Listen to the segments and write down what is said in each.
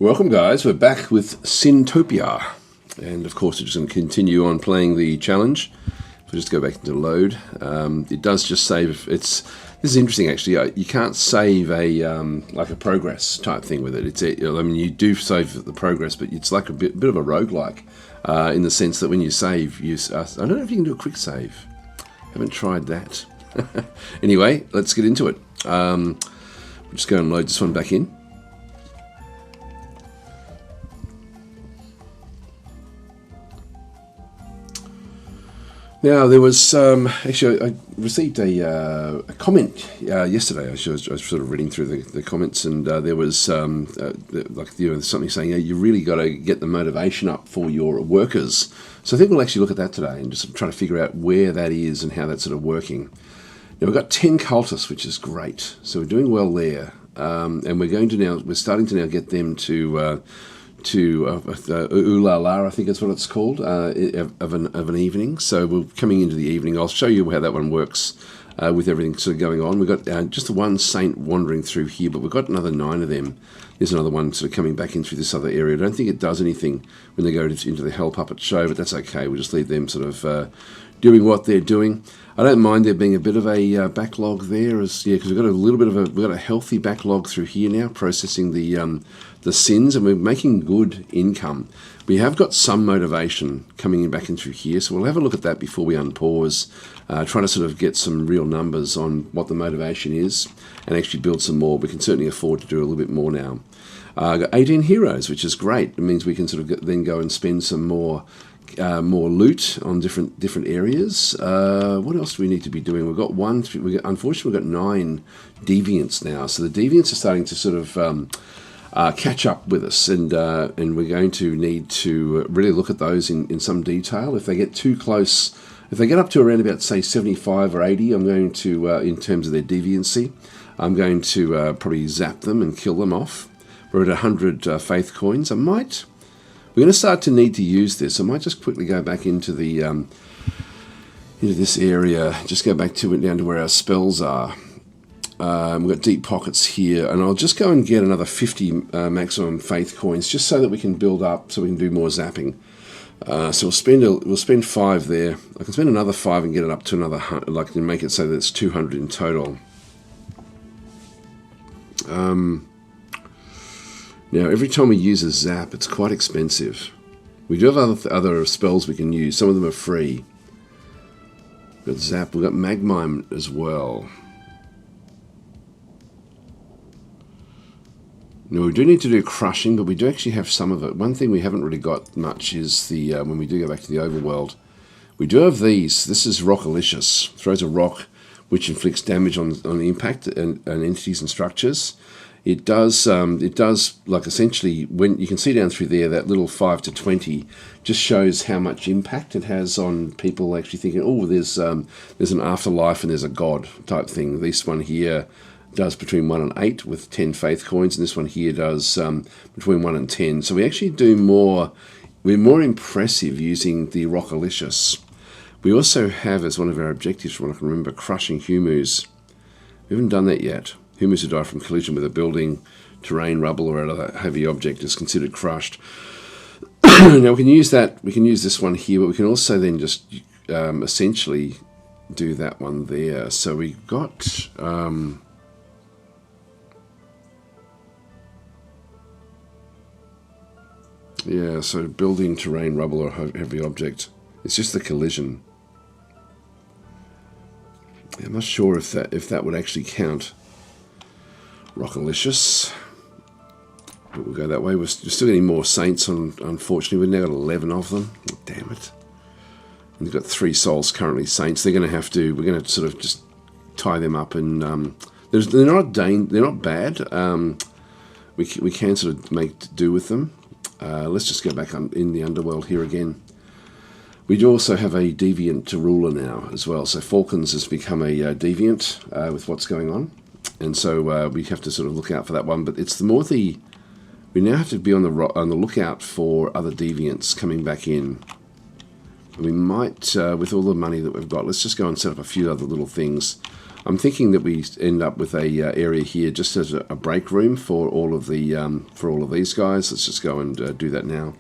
Welcome guys, we're back with SinTopia, and of course we're just going to continue on playing the challenge. So just go back into load. It does just save. This is interesting actually. You can't save a like a progress type thing with it. I mean, you do save the progress, but it's like a bit of a roguelike in the sense that when you save, I don't know if you can do a quick save. Haven't tried that. Anyway, let's get into it. We'll just go and load this one back in. Now there was actually I received a comment yesterday. I was sort of reading through the comments, and there was something saying you really got to get the motivation up for your workers. So I think we'll actually look at that today and just try to figure out where that is and how that's sort of working. Now we've got 10 cultists, which is great. So we're doing well there, and we're starting to now get them to Ulala, I think that's what it's called, of an evening. So we're coming into the evening. I'll show you how that one works with everything sort of going on. We've got just the one saint wandering through here, but we've got another 9 of them. There's another one sort of coming back in through this other area. I don't think it does anything when they go into the Hell Puppet show, but that's okay. We'll just leave them sort of doing what they're doing. I don't mind there being a bit of a backlog there, because we've got we've got a healthy backlog through here now, processing the sins, and we're making good income. We have got some motivation coming back in through here, so we'll have a look at that before we unpause, trying to sort of get some real numbers on what the motivation is, and actually build some more. We can certainly afford to do a little bit more now. I've got 18 heroes, which is great. It means we can sort of then go and spend some more loot on different areas. What else do we need to be doing? We've got unfortunately we've got 9 deviants now, so the deviants are starting to sort of catch up with us, and we're going to need to really look at those in some detail. If they get too close, if they get up to around about say 75 or 80, I'm going to in terms of their deviancy, I'm going to probably zap them and kill them off. We're at 100 faith coins. We're going to start to need to use this. I might just quickly go back into the into this area. Just go back to it down to where our spells are. We've got deep pockets here, and I'll just go and get another 50 maximum faith coins, just so that we can build up, so we can do more zapping. So we'll spend 5 there. I can spend another 5 and get it up to another 100, like to make it so that it's 200 in total. Now, every time we use a zap, it's quite expensive. We do have other spells we can use. Some of them are free. We've got zap. We've got magmime as well. Now, we do need to do crushing, but we do actually have some of it. One thing we haven't really got much is the when we do go back to the overworld. We do have these. This is Rockalicious. Throws a rock which inflicts damage on the impact and entities and structures. It does like essentially, when you can see down through there, that little 5 to 20 just shows how much impact it has on people actually thinking, oh, there's an afterlife and there's a god type thing. This one here does between 1 and 8 with 10 faith coins, and this one here does between 1 and 10. So we actually do more. We're more impressive using the Rockalicious. We also have as one of our objectives, from what I can remember, crushing humus. We haven't done that yet. Humus who die from collision with a building, terrain, rubble, or other heavy object is considered crushed. Now we can use that. We can use this one here, but we can also then just essentially do that one there. So we got. Yeah, so building, terrain, rubble, or heavy object. It's just the collision. I'm not sure if that would actually count. Rockalicious. But we'll go that way. We're still getting more saints, unfortunately. We've now got 11 of them. Oh, damn it. And we've got 3 souls currently saints. They're going to have to, we're going to sort of just tie them up, and they're not bad. We can sort of make do with them. Let's just go back in the underworld here again. We do also have a deviant to ruler now as well. So Falcons has become a deviant with what's going on. And so we have to sort of look out for that one. But it's we now have to be on the lookout for other deviants coming back in. We might, with all the money that we've got, let's just go and set up a few other little things. I'm thinking that we end up with a area here just as a break room for all of these guys. Let's just go and do that now.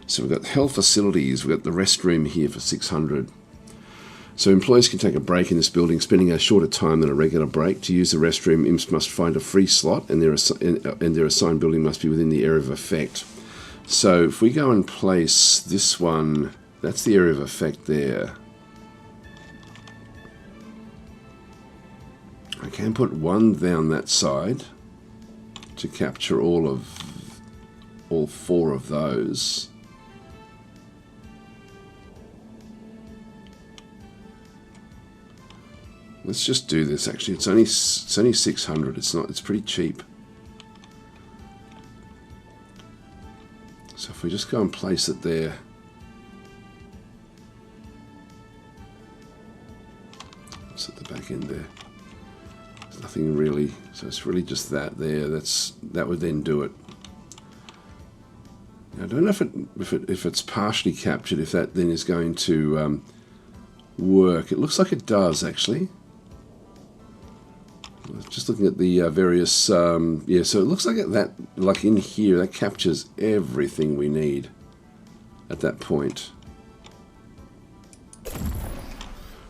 So we've got health facilities. We've got the restroom here for 600. So employees can take a break in this building, spending a shorter time than a regular break. To use the restroom, imps must find a free slot, and their assigned building must be within the area of effect. So if we go and place this one, that's the area of effect there. I can put one down that side to capture all four of those. Let's just do this. Actually, it's only 600. It's pretty cheap. So if we just go and place it there. It's at the back end there. There's nothing really. So it's really just that there. That would then do it. Now, I don't know if it's partially captured. If that then is going to work. It looks like it does actually. Just looking at the various, yeah, so it looks like like in here, that captures everything we need at that point.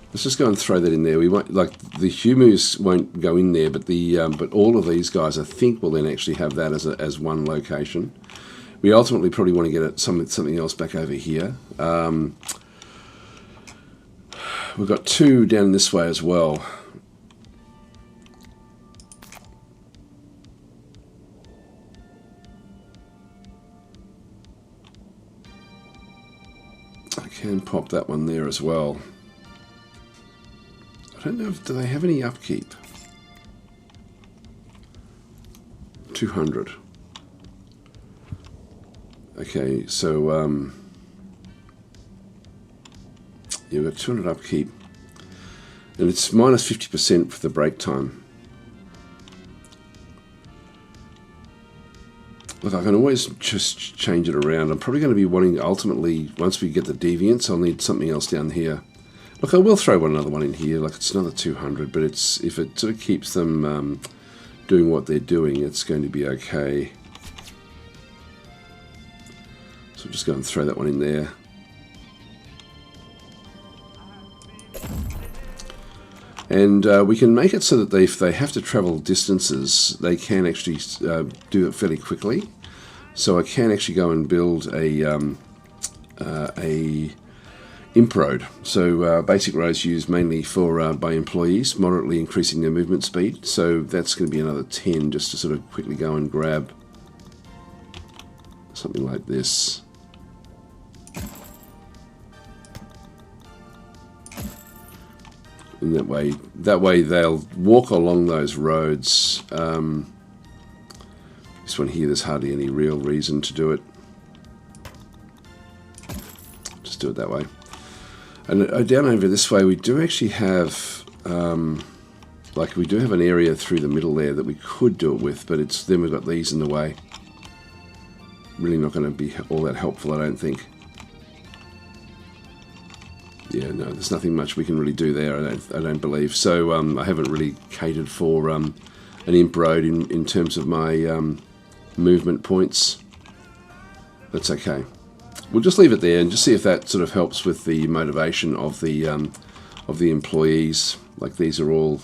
Let's just go and throw that in there. We won't, like, the humus won't go in there, but but all of these guys, I think, will then actually have that as one location. We ultimately probably want to get something else back over here. We've got two down this way as well. Can pop that one there as well. I don't know do they have any upkeep? 200. Okay, so yeah, we've got 200 upkeep, and it's minus 50% for the break time. Look, I can always just change it around. I'm probably going to be wanting, ultimately, once we get the deviants, I'll need something else down here. Look, I will throw another one in here. Like, it's another 200, but if it sort of keeps them doing what they're doing, it's going to be okay. So I'm just going to throw that one in there. And we can make it so that if they have to travel distances, they can actually do it fairly quickly. So I can actually go and build a imp road. So basic roads used mainly for by employees, moderately increasing their movement speed. So that's going to be another 10 just to sort of quickly go and grab something like this. And that way they'll walk along those roads. This one here, there's hardly any real reason to do it. Just do it that way. And down over this way, we do actually have, we do have an area through the middle there that we could do it with, but then we've got these in the way. Really not going to be all that helpful, I don't think. Yeah, no, there's nothing much we can really do there, I don't believe. So I haven't really catered for an imp road in terms of my movement points. That's okay. We'll just leave it there and just see if that sort of helps with the motivation of the employees. Like, these are all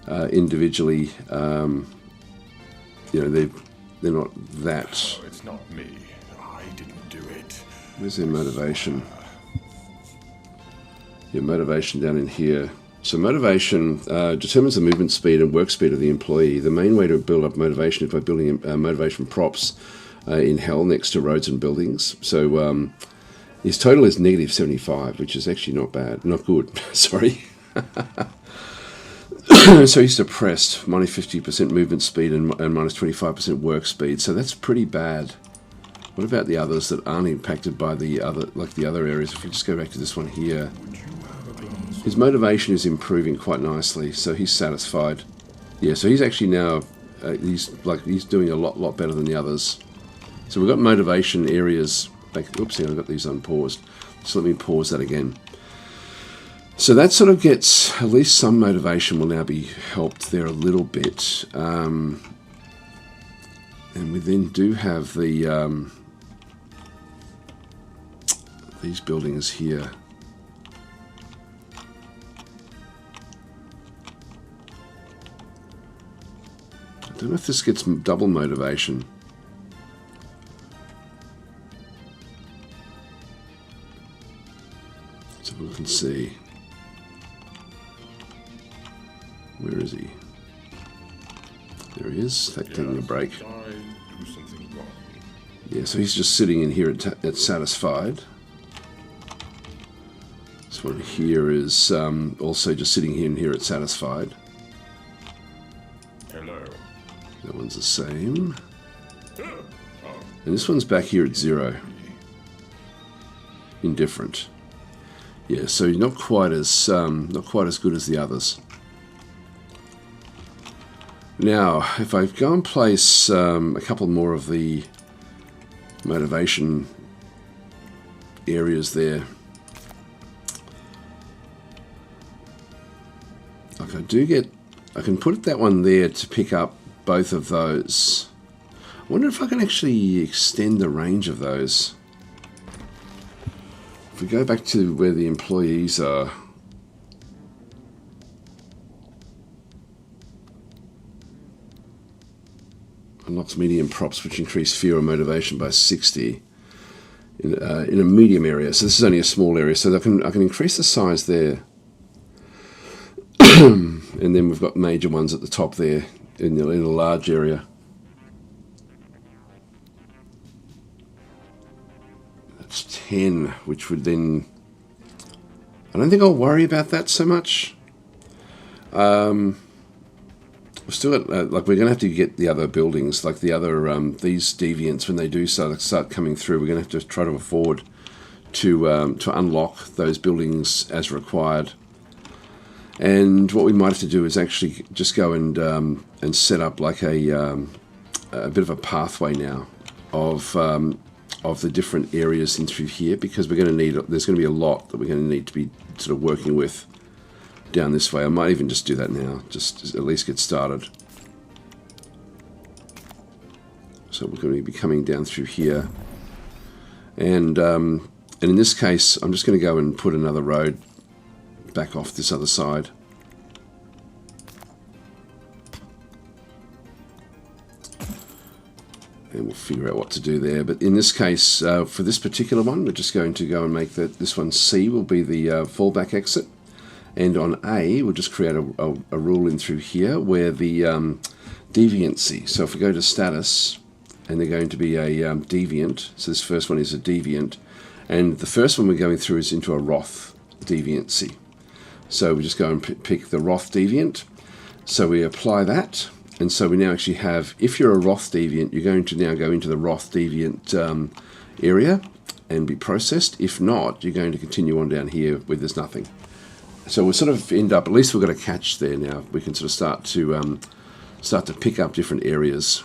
individually, you know, they're not that. Oh, it's not me. I didn't do it. Where's their motivation? Your motivation down in here. So motivation determines the movement speed and work speed of the employee. The main way to build up motivation is by building motivation props in hell next to roads and buildings. So his total is negative 75, which is actually not bad, not good. Sorry. So he's depressed, minus 50% movement speed and minus 25% work speed. So that's pretty bad. What about the others that aren't impacted by the other areas? If we just go back to this one here. His motivation is improving quite nicely, so he's satisfied. Yeah, so he's actually now he's doing a lot better than the others. So we've got motivation areas back. Oops, I've got these unpaused. So let me pause that again. So that sort of gets, at least some motivation will now be helped there a little bit. And we then do have the these buildings here. I don't know if this gets double motivation. Let's have a look and see. Where is he? There he is, taking a break. I do something wrong. Yeah, so he's just sitting in here at satisfied. This one here is also just sitting in here at satisfied. Hello. That one's the same. And this one's back here at 0. Indifferent. Yeah, so not quite as good as the others. Now, if I go and place a couple more of the motivation areas there, like I can put that one there to pick up both of those. I wonder if I can actually extend the range of those. If we go back to where the employees are, unlocks medium props, which increase fear or motivation by 60 in a medium area. So this is only a small area, so I can increase the size there. And then we've got major ones at the top there in a large area. That's 10, which would then... I don't think I'll worry about that so much. We're still at, like, we're going to have to get the other buildings, like the other, these deviants, when they do start coming through, we're going to have to try to afford to unlock those buildings as required. And what we might have to do is actually just go and set up like a bit of a pathway now of the different areas in through here, because we're going to need, there's going to be a lot that we're going to need to be sort of working with down this way. I might even just do that now, just at least get started. So we're going to be coming down through here, and in this case, I'm just going to go and put another road back off this other side. And we'll figure out what to do there. But in this case, for this particular one, we're just going to go and make this one C will be the fallback exit. And on A, we'll just create a rule in through here where the deviancy. So if we go to status, and they're going to be a deviant. So this first one is a deviant. And the first one we're going through is into a Roth deviancy. So we just go and pick the Roth deviant. So we apply that. And so we now actually have, if you're a Roth deviant, you're going to now go into the Roth deviant area and be processed. If not, you're going to continue on down here where there's nothing. So we'll sort of end up, at least we've got a catch there now. We can sort of start to pick up different areas.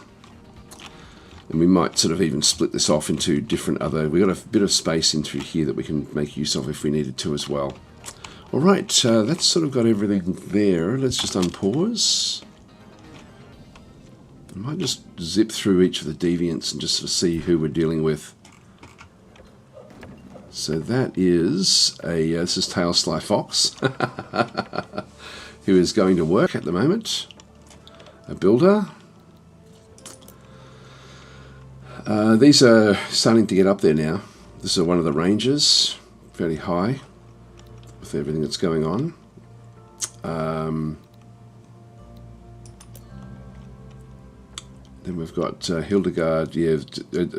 And we might sort of even split this off into different other, we've got a bit of space in through here that we can make use of if we needed to as well. All right, that's sort of got everything there. Let's just unpause. I might just zip through each of the deviants and just sort of see who we're dealing with. So that is this is Tail Sly Fox, who is going to work at the moment. A builder. These are starting to get up there now. This is one of the rangers, fairly high with everything that's going on. Then we've got Hildegard. Yeah,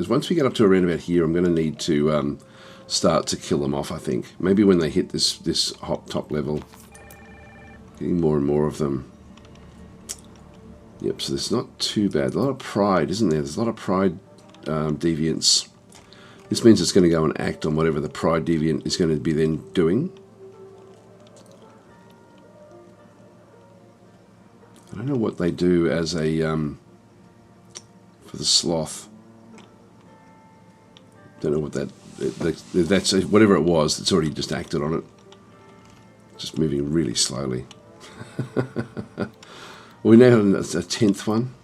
once we get up to around about here, I'm going to need to start to kill them off, I think. Maybe when they hit this top level. Getting more and more of them. Yep, so there's not too bad. A lot of pride, isn't there? There's a lot of pride deviants. This means it's going to go and act on whatever the pride deviant is going to be then doing. I don't know what they do as a for the sloth. Don't know what that that's whatever it was. It's already just acted on it. Just moving really slowly. We now have a 10th one.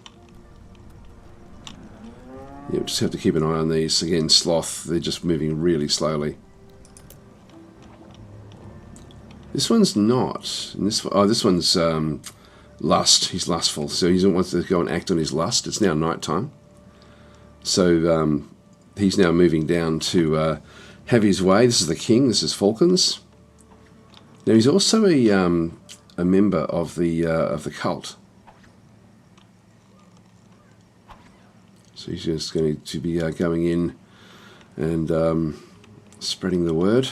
Yeah, we just have to keep an eye on these. Again, sloth, they're just moving really slowly. This one's not. And this one's lust. He's lustful, so he wants to go and act on his lust. It's now night time. So he's now moving down to have his way. This is the king. This is Falcons. Now he's also a member of the cult. So he's just going to be going in and spreading the word.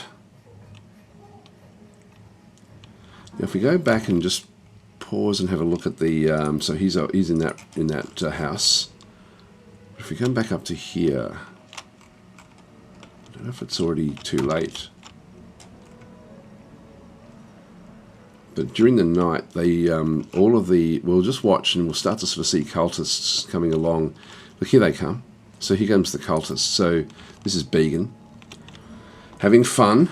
Now if we go back and just pause and have a look at the so he's in that house. If we come back up to here, I don't know if it's already too late. But during the night, they we'll just watch and we'll start to sort of see cultists coming along. Look, here they come. So here comes the cultists. So this is Began, having fun.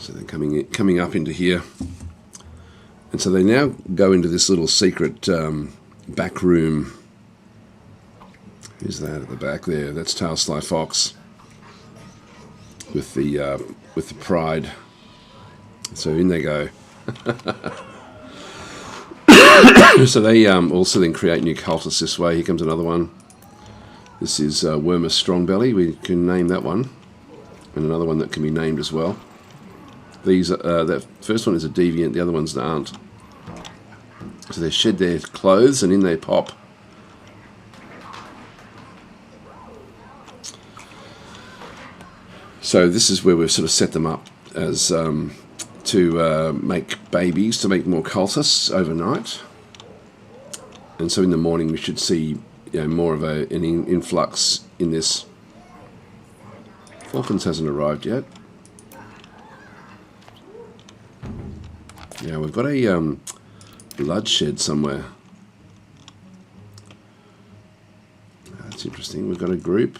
So they're coming up into here. And so they now go into this little secret back room. Who's that at the back there? That's Tail Sly Fox with the pride. So in they go. So they also then create new cultists this way. Here comes another one. This is Wormus Strongbelly. We can name that one, and another one that can be named as well. These that first one is a deviant, the other ones aren't. So they shed their clothes and in they pop. So this is where we've sort of set them up as to make babies, to make more cultists overnight. And so in the morning we should see more of an influx in this. Falcons hasn't arrived yet. Yeah, we've got a bloodshed somewhere. That's interesting. We've got a group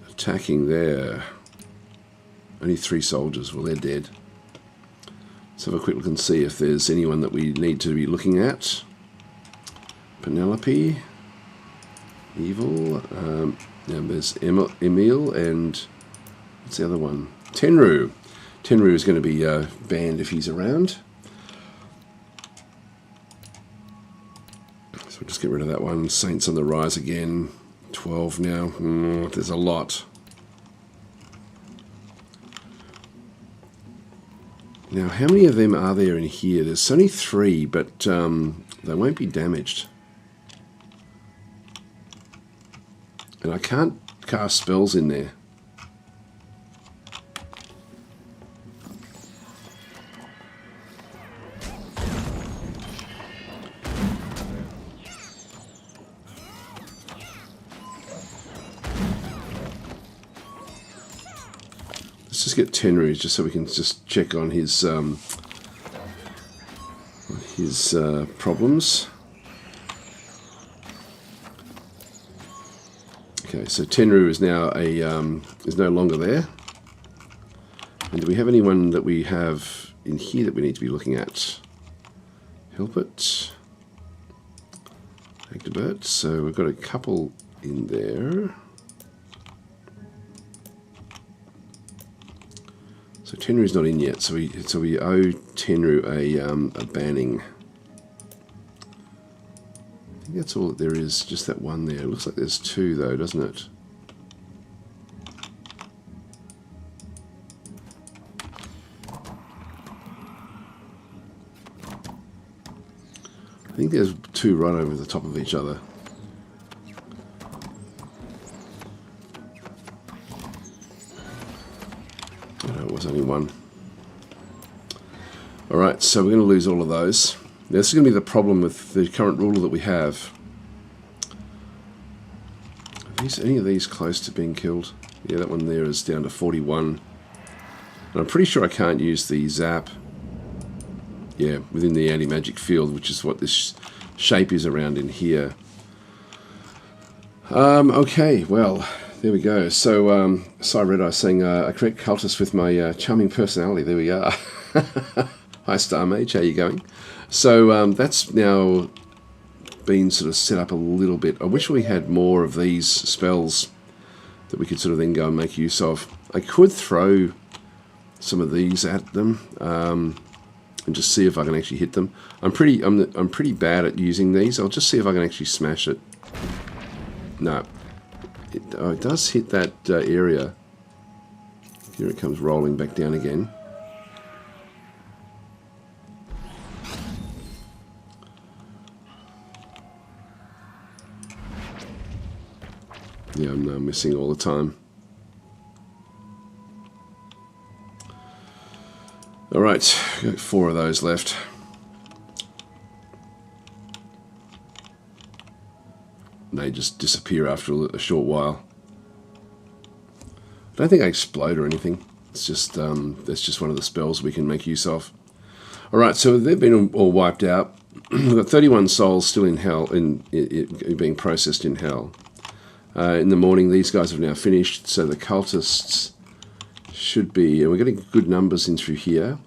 attacking there. Only 3 soldiers. Well, they're dead. Let's have a quick look and see if there's anyone that we need to be looking at. Penelope. Evil. There's Emil and what's the other one? Tenru. Tenru is going to be banned if he's around. So we'll just get rid of that one. Saints on the rise again. 12 now. There's a lot. Now, how many of them are there in here? There's only 3, but they won't be damaged. And I can't cast spells in there. Let's just get Tenru just so we can just check on his problems. Okay, so Tenru is now is no longer there. And do we have anyone that we have in here that we need to be looking at? Help it. Activate. So we've got a couple in there. So Tenru's not in yet, so we owe Tenru a banning. I think that's all that there is, just that one there. It looks like there's 2 though, doesn't it? I think there's 2 right over the top of each other. No, it was only 1. Alright, so we're going to lose all of those. Now, this is going to be the problem with the current ruler that we have. Are any of these close to being killed? Yeah, that one there is down to 41. And I'm pretty sure I can't use the zap. Yeah, within the anti-magic field, which is what this shape is around in here. Okay, well, there we go. So, Cy Red Eye saying, a correct cultist with my charming personality. There we are. Hi, Star Mage, how you going? So, that's now been sort of set up a little bit. I wish we had more of these spells that we could sort of then go and make use of. I could throw some of these at them. And just see if I can actually hit them. I'm pretty bad at using these. I'll just see if I can actually smash it. No, it does hit that area. Here it comes rolling back down again. Yeah, I'm missing all the time. Alright, got 4 of those left. They just disappear after a short while. I don't think they explode or anything. It's just that's just one of the spells we can make use of. Alright, so they've been all wiped out. We've got 31 souls still in hell, being processed in hell. In the morning, these guys have now finished, so the cultists should be, and we're getting good numbers in through here.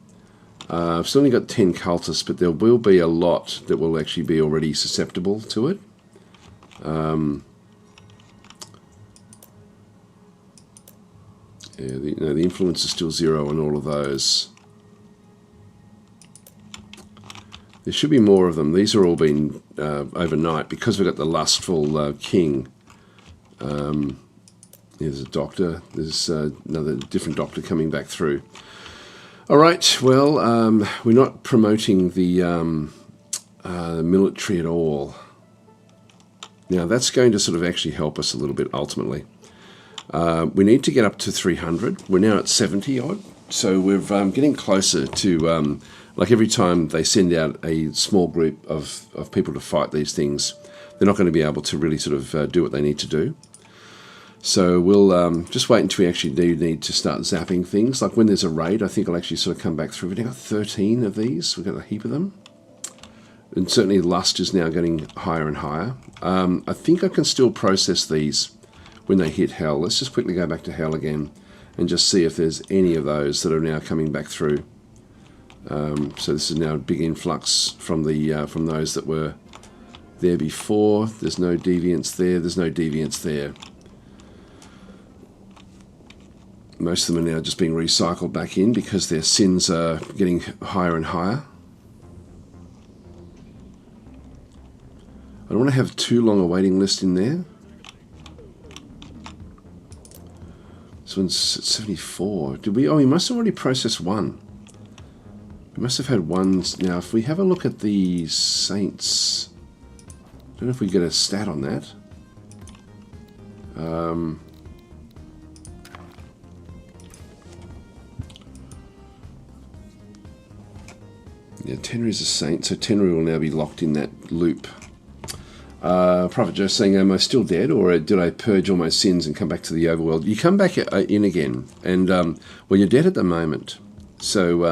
I've still only got 10 cultists, but there will be a lot that will actually be already susceptible to it. Yeah, the influence is still 0 on all of those. There should be more of them. These are all been overnight because we've got the lustful king. There's a doctor. There's another different doctor coming back through. All right. Well, we're not promoting the military at all. Now that's going to sort of actually help us a little bit ultimately. We need to get up to 300. We're now at 70 odd, so we're getting closer to. Like every time they send out a small group of people to fight these things, they're not going to be able to really sort of do what they need to do. So we'll just wait until we actually do need to start zapping things. Like when there's a raid, I think I'll actually sort of come back through. We've got 13 of these. We've got a heap of them. And certainly lust is now getting higher and higher. I think I can still process these when they hit hell. Let's just quickly go back to hell again and just see if there's any of those that are now coming back through. So this is now a big influx from those that were there before. There's no deviants there. There's no deviants there. Most of them are now just being recycled back in because their sins are getting higher and higher. I don't want to have too long a waiting list in there. This one's at 74. Did we? Oh, we must have already processed one. We must have had one. Now, if we have a look at the saints, I don't know if we get a stat on that. Yeah, Tenry is a saint, so Tenry will now be locked in that loop. Prophet Joe saying, am I still dead, or did I purge all my sins and come back to the overworld? You come back in again, and well, you're dead at the moment. So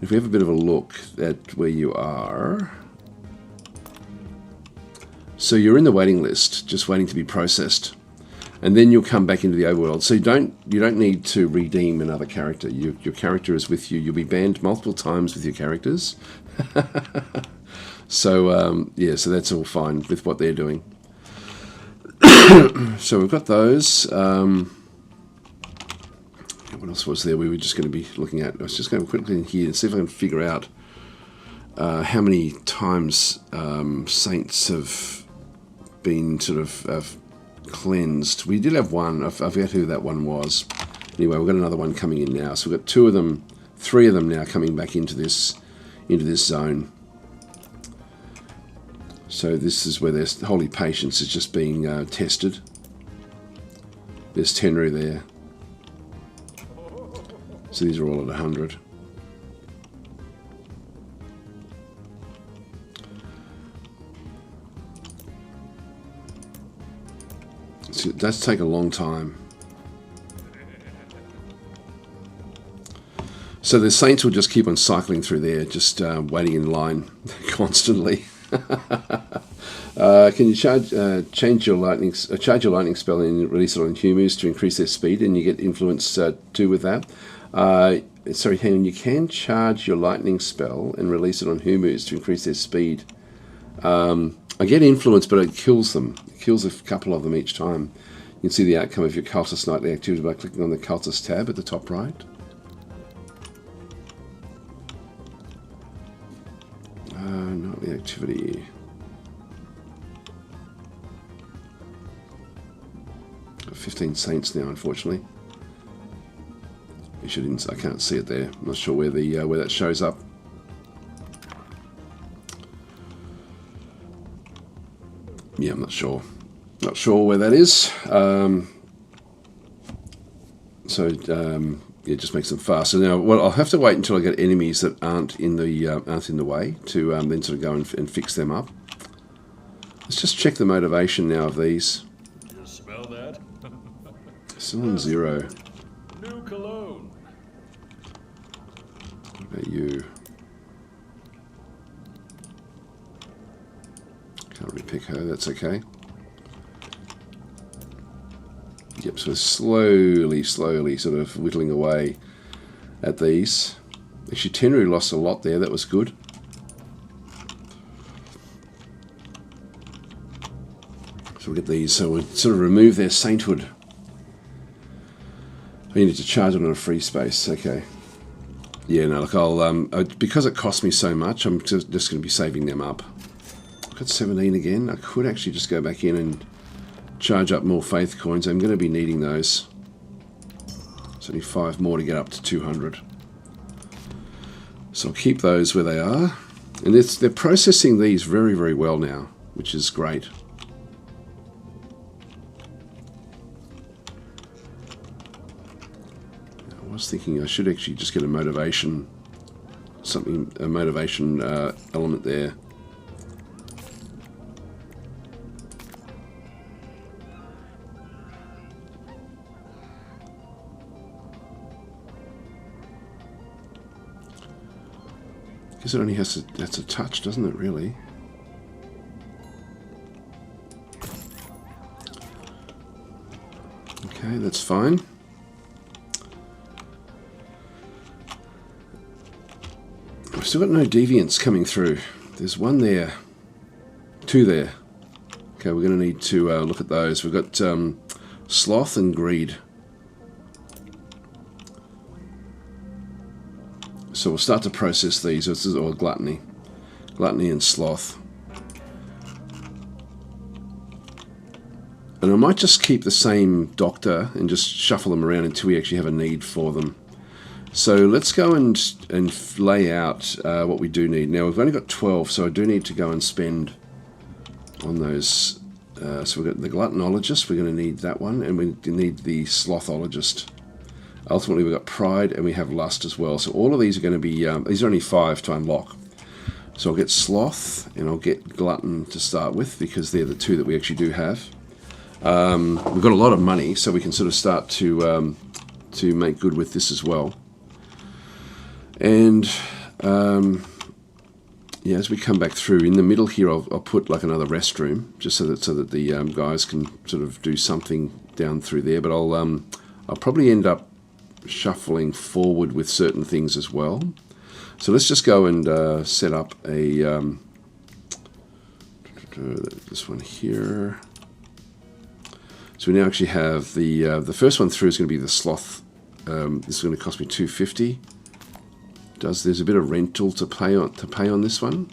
if we have a bit of a look at where you are, so you're in the waiting list, just waiting to be processed, and then you'll come back into the overworld. So you don't need to redeem another character. Your character is with you. You'll be banned multiple times with your characters. So, yeah, so that's all fine with what they're doing. So we've got those. What else was there we were just going to be looking at? I was just going to quickly in here and see if I can figure out how many times saints have been sort of cleansed. We did have one. I forget who that one was. Anyway, we've got another one coming in now. So we've got 2 of them, 3 of them now coming back into this zone. So this is where their holy patience is just being tested. There's Tenru there. So these are all at 100. So it does take a long time. So the saints will just keep on cycling through there, just waiting in line constantly. Can you change your lightning spell and release it on humans to increase their speed, and you get influence too with that? Sorry, hang on. You can charge your lightning spell and release it on humus to increase their speed. I get influence, but it kills them. It kills a couple of them each time. You can see the outcome of your cultist nightly activity by clicking on the cultist tab at the top right. Nightly activity. Got 15 saints now, unfortunately. I can't see it there. I'm not sure where that shows up. Yeah, I'm not sure. Not sure where that is. It just makes them faster. Now, well, I'll have to wait until I get enemies that aren't in the way to then sort of go and fix them up. Let's just check the motivation now of these. You smell that? Still on 0. New cologne. What about you? Can't really pick her. That's okay. Yep, so slowly sort of whittling away at these. Actually, Tenru lost a lot there. That was good. So we'll get these. So we'll sort of remove their sainthood. We need to charge it on a free space. Okay. Yeah, no, look, because it cost me so much, I'm just going to be saving them up. I've got 17 again. I could actually just go back in and charge up more faith coins. I'm going to be needing those. It's only 5 more to get up to 200. So I'll keep those where they are. And they're processing these very, very well now, which is great. I was thinking I should actually just get a motivation, element there. Because it only has to touch, doesn't it, really? Okay, that's fine. I've still got no deviants coming through. There's 1 there, 2 there. Okay, we're going to need to look at those. We've got sloth and greed. So we'll start to process these. This is all gluttony and sloth. And I might just keep the same doctor and just shuffle them around until we actually have a need for them. So let's go and lay out what we do need. Now we've only got 12, so I do need to go and spend on those. So we've got the gluttonologist, we're going to need that one, and we need the slothologist. Ultimately, we've got pride and we have lust as well. So all of these are going to be, these are only 5 to unlock. So I'll get sloth and I'll get glutton to start with because they're the 2 that we actually do have. We've got a lot of money, so we can sort of start to make good with this as well. And yeah, as we come back through, in the middle here, I'll put like another restroom just so that the guys can sort of do something down through there. But I'll probably end up shuffling forward with certain things as well. So let's just go and set up a this one here. So we now actually have the first one through is going to be the sloth. This is going to cost me 250. There's a bit of rental to pay on this one.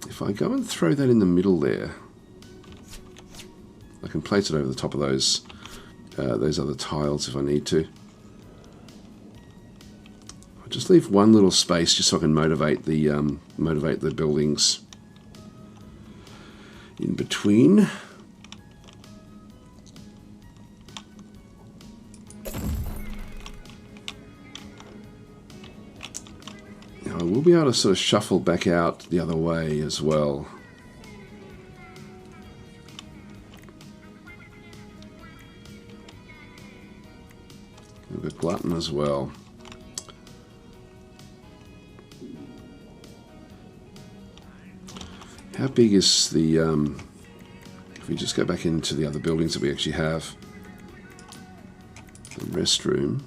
If I go and throw that in the middle there, I can place it over the top of those other tiles if I need to. I'll just leave one little space just so I can motivate the buildings in between. Now I will be able to sort of shuffle back out the other way as well. We've got glutton as well. How big is the... if we just go back into the other buildings that we actually have. The restroom.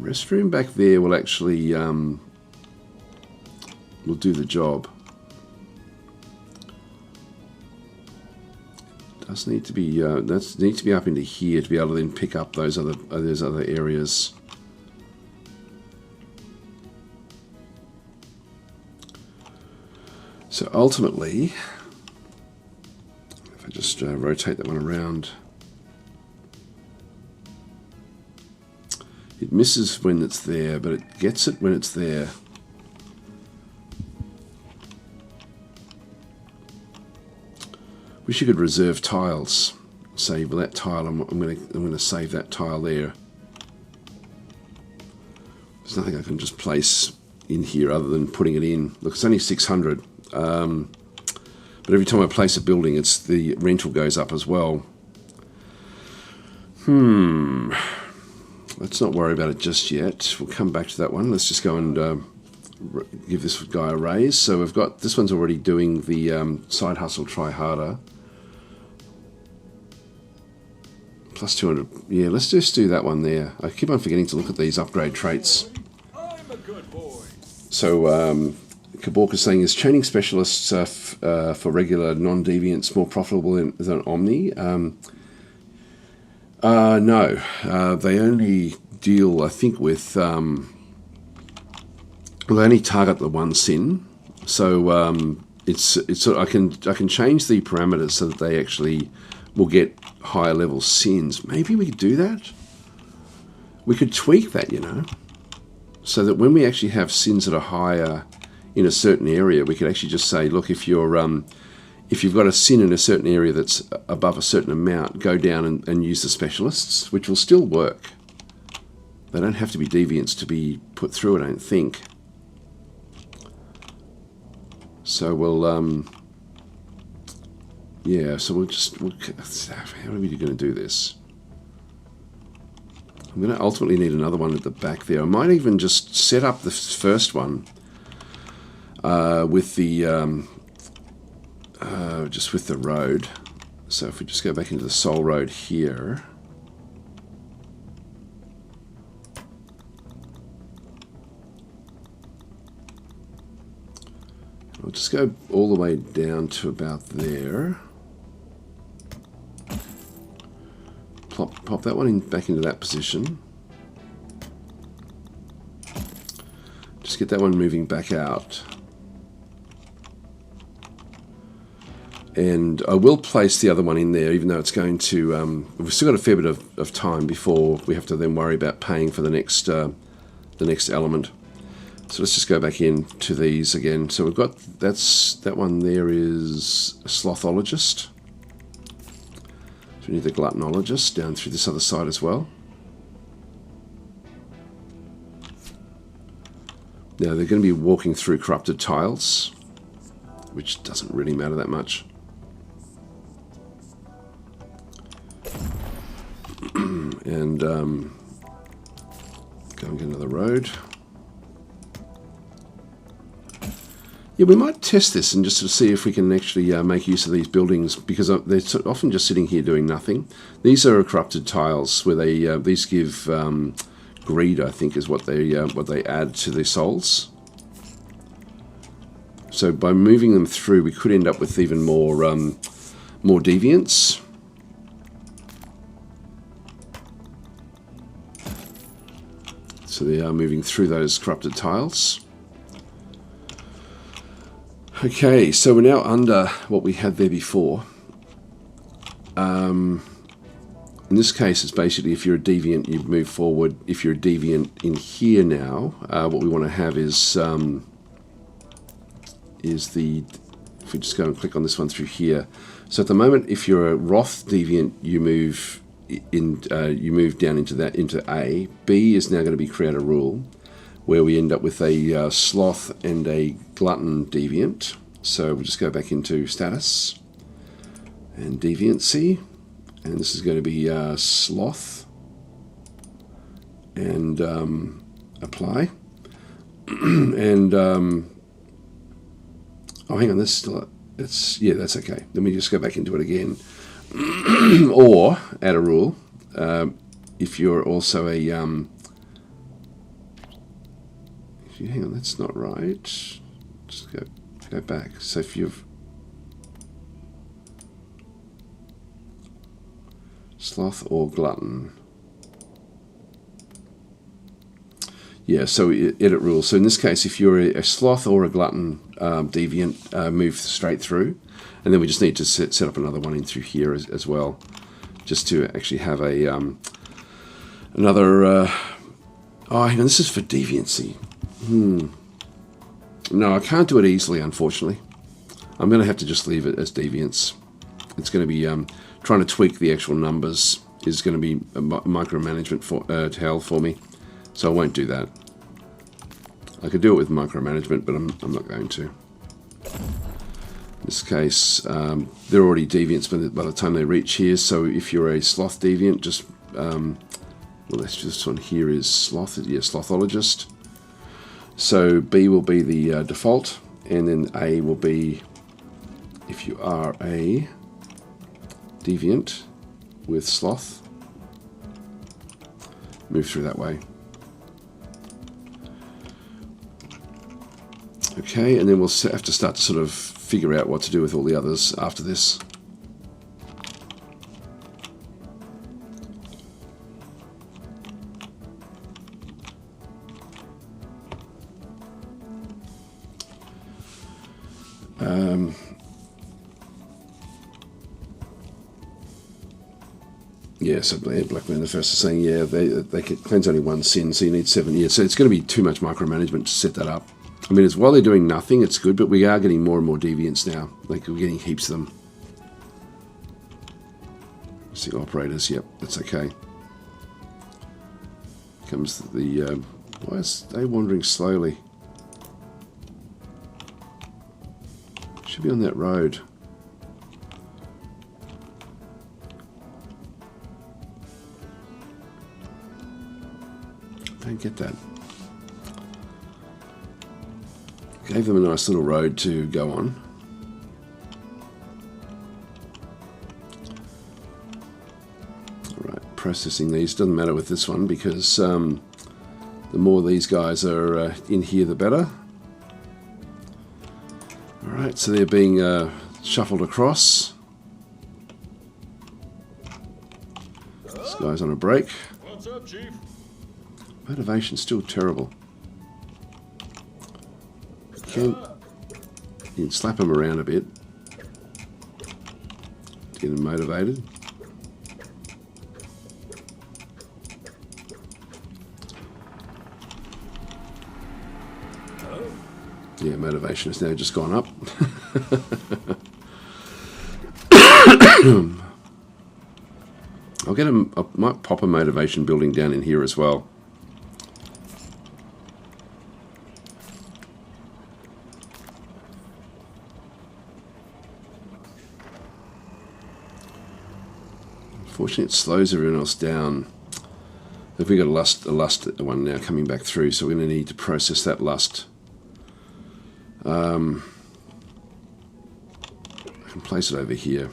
Restroom back there will actually will do the job. Does need to be that needs to be up into here to be able to then pick up those other areas. So ultimately, if I just rotate that one around. It misses when it's there, but it gets it when it's there. Wish you could reserve tiles. Say, well, that tile, I'm going to save that tile there. There's nothing I can just place in here other than putting it in. Look, it's only 600. But every time I place a building, the rental goes up as well. Let's not worry about it just yet. We'll come back to that one. Let's just go and give this guy a raise. So we've got, this one's already doing the side hustle, try harder. Plus 200. Yeah, let's just do that one there. I keep on forgetting to look at these upgrade traits. I'm a good boy. So Kabork is saying, is chaining specialists for regular non-deviants more profitable than Omni? No, they only deal, I think, with they only target the one sin. So it's sort of, I can change the parameters so that they actually will get higher level sins. Maybe we could do that. We could tweak that, so that when we actually have sins that are higher in a certain area, we could actually just say, look, if you've got a sin in a certain area that's above a certain amount, go down and use the specialists, which will still work. They don't have to be deviants to be put through, I don't think. So we'll, yeah, so how are we going to do this? I'm going to ultimately need another one at the back there. I might even just set up the first one with the... just with the road. So if we just go back into the Soul Road here, I'll just go all the way down to about there. Pop that one back into that position. Just get that one moving back out. And I will place the other one in there, even though it's going to... we've still got a fair bit of time before we have to then worry about paying for the next element. So let's just go back into these again. So we've got... that one there is a slothologist. So we need the gluttonologist down through this other side as well. Now they're going to be walking through corrupted tiles, which doesn't really matter that much. And go and get another road. Yeah, we might test this and just to see if we can actually make use of these buildings, because they're often just sitting here doing nothing. These are corrupted tiles where they these give greed, I think, is what they add to their souls. So by moving them through, we could end up with even more deviants. So they are moving through those corrupted tiles. Okay, so we're now under what we had there before. In this case, it's basically if you're a deviant, you move forward. If you're a deviant in here now, what we want to have is the... If we just go and click on this one through here. So at the moment, if you're a Wrath deviant, you move down into A. B is now going to be create a rule where we end up with a sloth and a glutton deviant. So we'll just go back into status and deviancy, and this is going to be sloth and apply. And oh, hang on, this still yeah, that's okay. Let me just go back into it again. Or add a rule if you're also a if you, hang on, that's not right. Just go back. So if you've sloth or glutton. Yeah, so edit rules. So in this case, if you're a sloth or a glutton deviant, move straight through. And then we just need to set up another one in through here as well, just to actually have a another. Oh, hang on, this is for deviancy. No, I can't do it easily, unfortunately. I'm going to have to just leave it as deviance. It's going to be trying to tweak the actual numbers is going to be a micromanagement for hell for me. So I won't do that. I could do it with micromanagement, but I'm not going to. In this case, they're already deviants by the time they reach here. So if you're a sloth deviant, just well, this one here is sloth. Yeah, slothologist. So B will be the default, and then A will be if you are a deviant with sloth. Move through that way. Okay, and then we'll have to start to sort of figure out what to do with all the others after this. Yeah, so Black Manifest is saying, yeah, they can cleanse only one sin, so you need 7 years. So it's going to be too much micromanagement to set that up. I mean, while they're doing nothing, it's good, but we are getting more and more deviants now. Like, we're getting heaps of them. Single operators, yep, that's okay. Comes the, why is they wandering slowly? Should be on that road. Don't get that. Gave them a nice little road to go on. Alright, processing these. Doesn't matter with this one because the more these guys are in here, the better. Alright, so they're being shuffled across. This guy's on a break. What's up, Chief? Motivation's still terrible. You can slap him around a bit to get him motivated. Yeah, motivation has now just gone up. I'll get him. I might pop a motivation building down in here as well. Unfortunately, it slows everyone else down. If we got a lust one now coming back through, so we're going to need to process that lust. I can place it over here.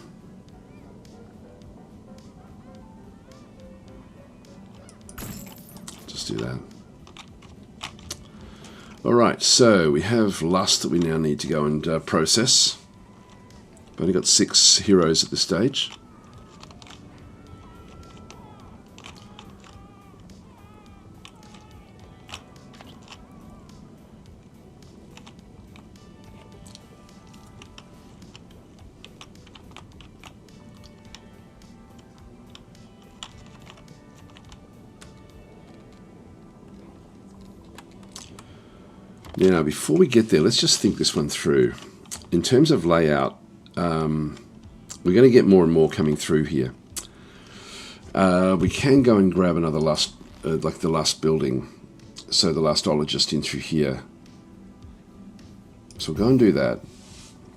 Just do that. Alright, so we have lust that we now need to go and process. We've only got 6 heroes at this stage. Now, before we get there, let's just think this one through. In terms of layout, we're going to get more and more coming through here. We can go and grab another lust, like the lust building, so the lustologist in through here. So we'll go and do that.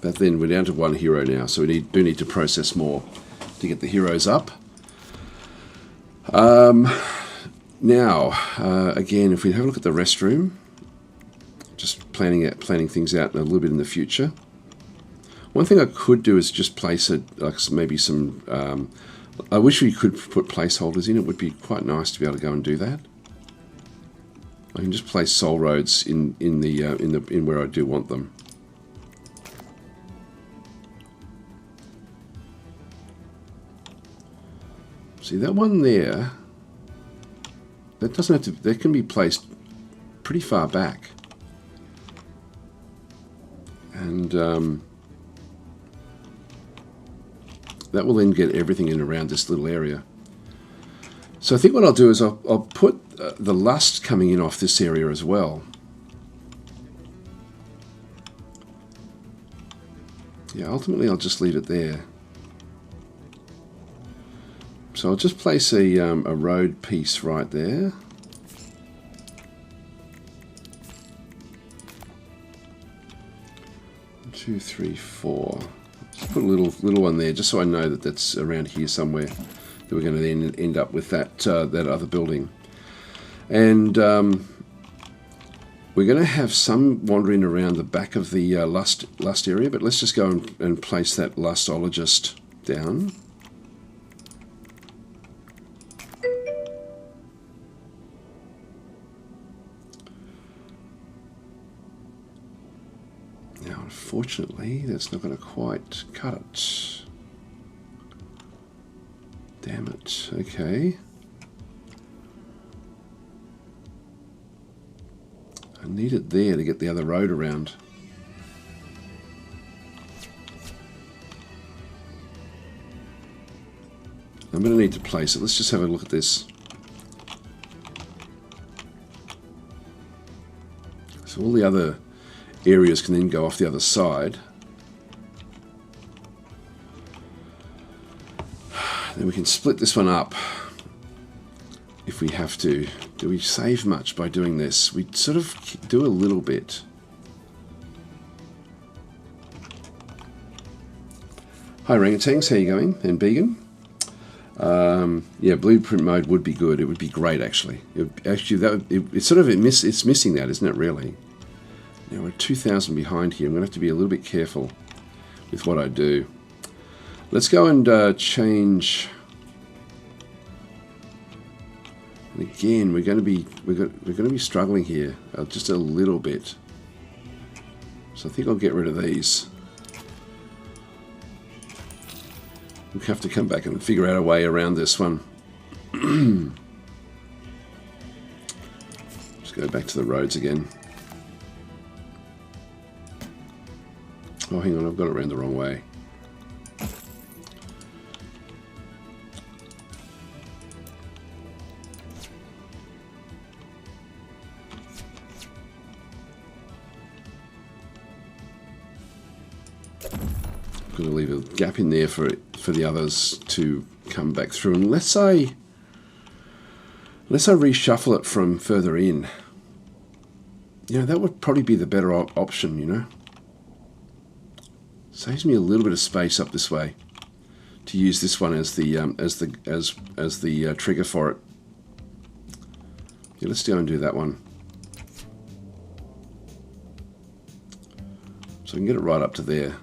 But then we're down to 1 hero now, so we do need to process more to get the heroes up. Now, again, if we have a look at the restroom, just planning things out a little bit in the future. One thing I could do is just place maybe some. I wish we could put placeholders in. It would be quite nice to be able to go and do that. I can just place soul roads in where I do want them. See that one there? That doesn't have to. That can be placed pretty far back, and that will then get everything in around this little area. So I think what I'll do is I'll put the lust coming in off this area as well. Yeah, ultimately I'll just leave it there. So I'll just place a road piece right there. One, 2, 3, 4. Just put a little one there, just so I know that that's around here somewhere. That we're going to then end up with that other building, and we're going to have some wandering around the back of the lust area. But let's just go and place that lustologist down. Now, unfortunately, that's not going to quite cut it. Damn it. Okay. I need it there to get the other road around. I'm going to need to place it. Let's just have a look at this. So all the other areas can then go off the other side. Then we can split this one up if we have to. Do we save much by doing this? We sort of do a little bit. Hi orangutans, how you going? And vegan? Yeah, blueprint mode would be good. It would be great, actually. It's missing that, isn't it? Really. Now we're 2,000 behind here. I'm going to have to be a little bit careful with what I do. Let's go and change. And again, we're going to be struggling here just a little bit. So I think I'll get rid of these. We'll have to come back and figure out a way around this one. Just go back to the roads again. Oh, hang on, I've got it around the wrong way. I'm going to leave a gap in there for the others to come back through, unless I reshuffle it from further in. You know, that would probably be the better option. You know, saves me a little bit of space up this way to use this one as the trigger for it. Yeah, let's go and do that one. So I can get it right up to there.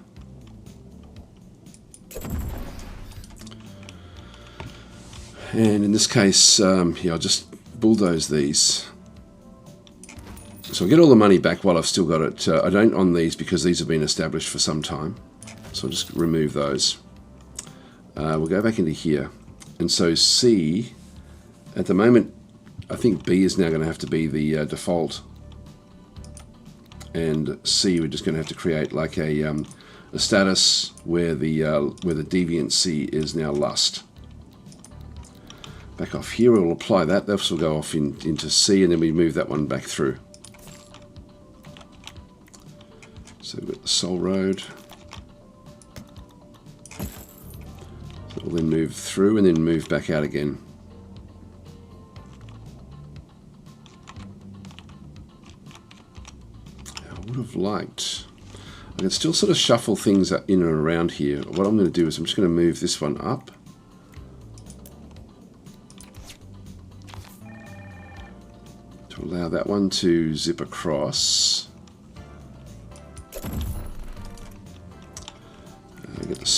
And in this case, yeah, I'll just bulldoze these. So I'll get all the money back while I've still got it. I don't on these because these have been established for some time. So I'll just remove those. We'll go back into here. And so C, at the moment, I think B is now going to have to be the default. And C, we're just going to have to create like a status where the deviant C is now lust. Back off here, we'll apply that. This will go off into C, and then we move that one back through. So we've got the soul road. So we'll then move through and then move back out again. I would have liked... I can still sort of shuffle things in and around here. What I'm going to do is I'm just going to move this one up. Allow that one to zip across.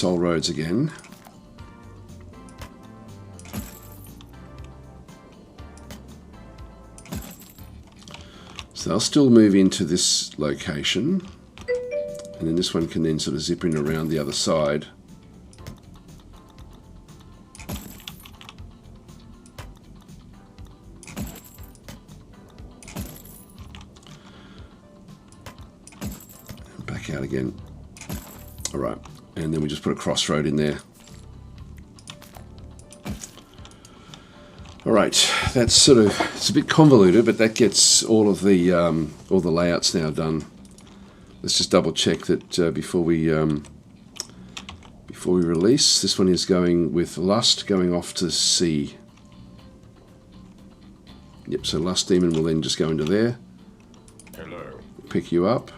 soul roads again. So they'll still move into this location, and then this one can then sort of zip in around the other side. And back out again. All right, and then we just put a crossroad in there. All right, that's sort of, it's a bit convoluted, but that gets all the layouts now done. Let's just double check that before we release. This one is going with Lust going off to sea. Yep, so Lust Demon will then just go into there. Hello. Pick you up.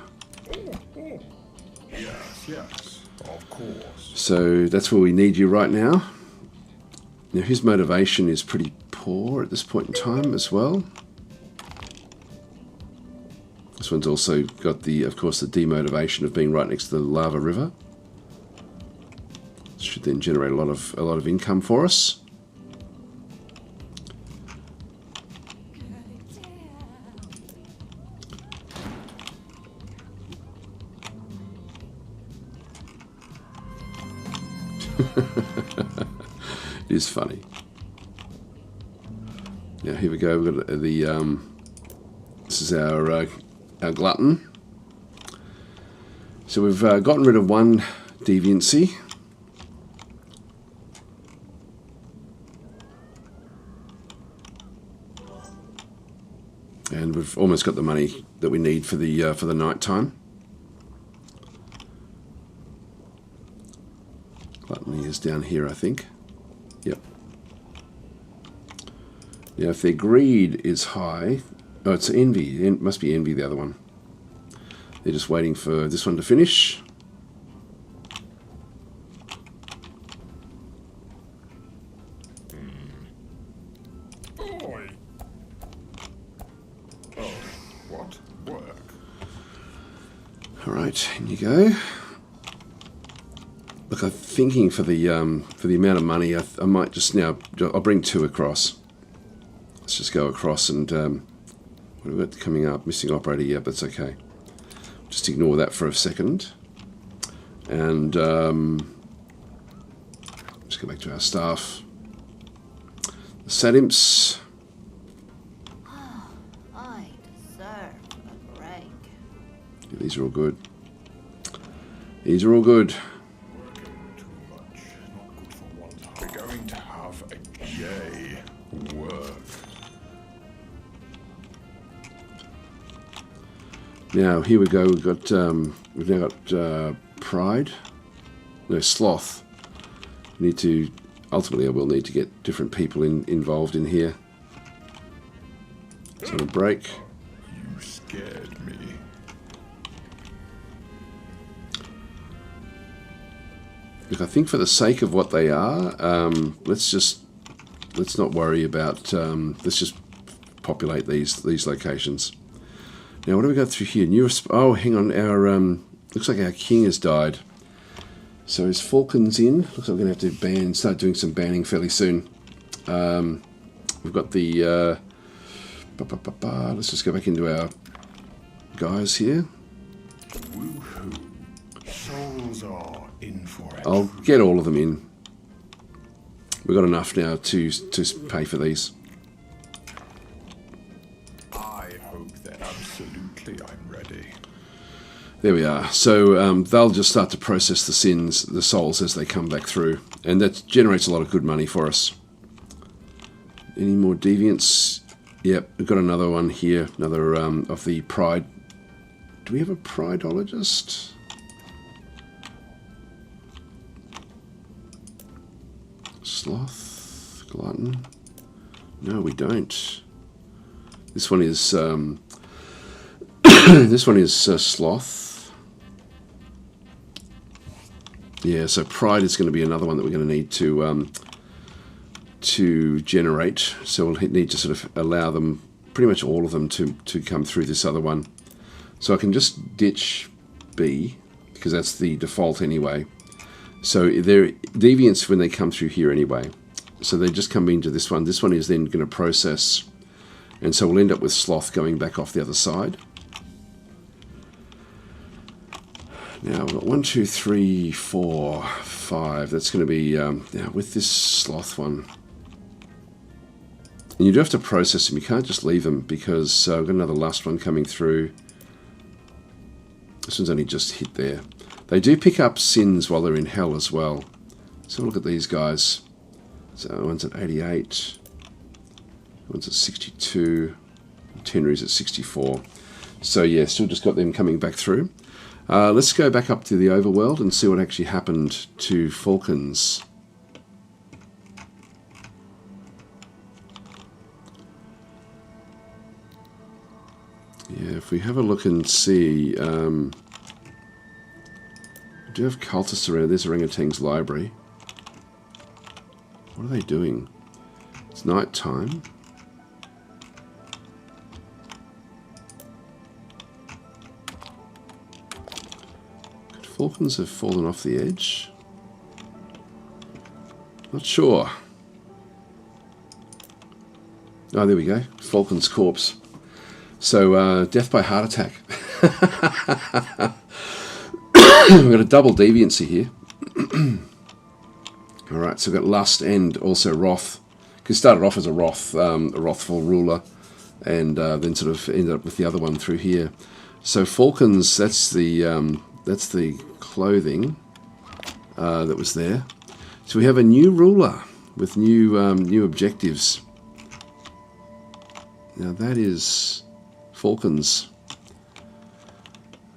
Yes, of course. So that's where we need you right now. Now his motivation is pretty poor at this point in time as well. This one's also got the, of course, the demotivation of being right next to the lava river. This should then generate a lot of income for us. It is funny. Now here we go. We've got the this is our glutton. So we've gotten rid of one deviancy. And we've almost got the money that we need for the night time. Gluttony is down here, I think. Yep. Now, if their greed is high, oh, it's envy. It must be envy, the other one. They're just waiting for this one to finish. Boy. Oh, what work? All right, in you go. Look, I'm thinking for the amount of money, I might just now. I'll bring two across. Let's just go across and what have we got coming up? Missing operator. Yeah, but it's okay. Just ignore that for a second, and let's go back to our staff. The Satimps. I deserve a break. Yeah, these are all good. These are all good. Working too much. Not good for one's heart. We're going to have a gay work. Now here we go. We've now got pride. No, sloth. We need to. Ultimately, I will need to get different people involved in here. So a break. You scared me. Look, I think for the sake of what they are, let's not worry about. Let's just populate these locations. Now, what do we got through here? Oh, hang on. Our looks like our king has died. So is Falcon's in? Looks like we're going to have to start doing some banning fairly soon. We've got the. Let's just go back into our guys here. Woohoo. Souls are in for it. I'll get all of them in. We've got enough now to pay for these. I hope that absolutely I'm ready. There we are. So they'll just start to process the sins, the souls, as they come back through. And that generates a lot of good money for us. Any more deviants? Yep, we've got another one here. Another of the pride. Do we have a prideologist? Sloth? Glutton? No, we don't. This one is... this one is sloth. Yeah, so pride is going to be another one that we're going to need to generate. So we'll need to sort of allow them, pretty much all of them, to come through this other one. So I can just ditch B, because that's the default anyway. So they're deviants when they come through here anyway. So they just come into this one. This one is then going to process. And so we'll end up with sloth going back off the other side. Now we've got 1, 2, 3, 4, 5. That's going to be now with this sloth one. And you do have to process them. You can't just leave them because we've got another last one coming through. This one's only just hit there. They do pick up sins while they're in hell as well. So look at these guys. So one's at 88. One's at 62. Tenry's at 64. So yeah, still just got them coming back through. Let's go back up to the Overworld and see what actually happened to Falcons. Yeah, if we have a look and see, we do have cultists around. There's Orangutan's library. What are they doing? It's night time. Could Falcons have fallen off the edge? Not sure. Oh, there we go. Falcon's corpse. So, death by heart attack. We've got a double deviancy here. Alright, so we've got lust and also wrath. Because started off as a wrathful ruler, and then sort of ended up with the other one through here. So Falcons, that's the clothing that was there. So we have a new ruler with new objectives. Now that is Falcons.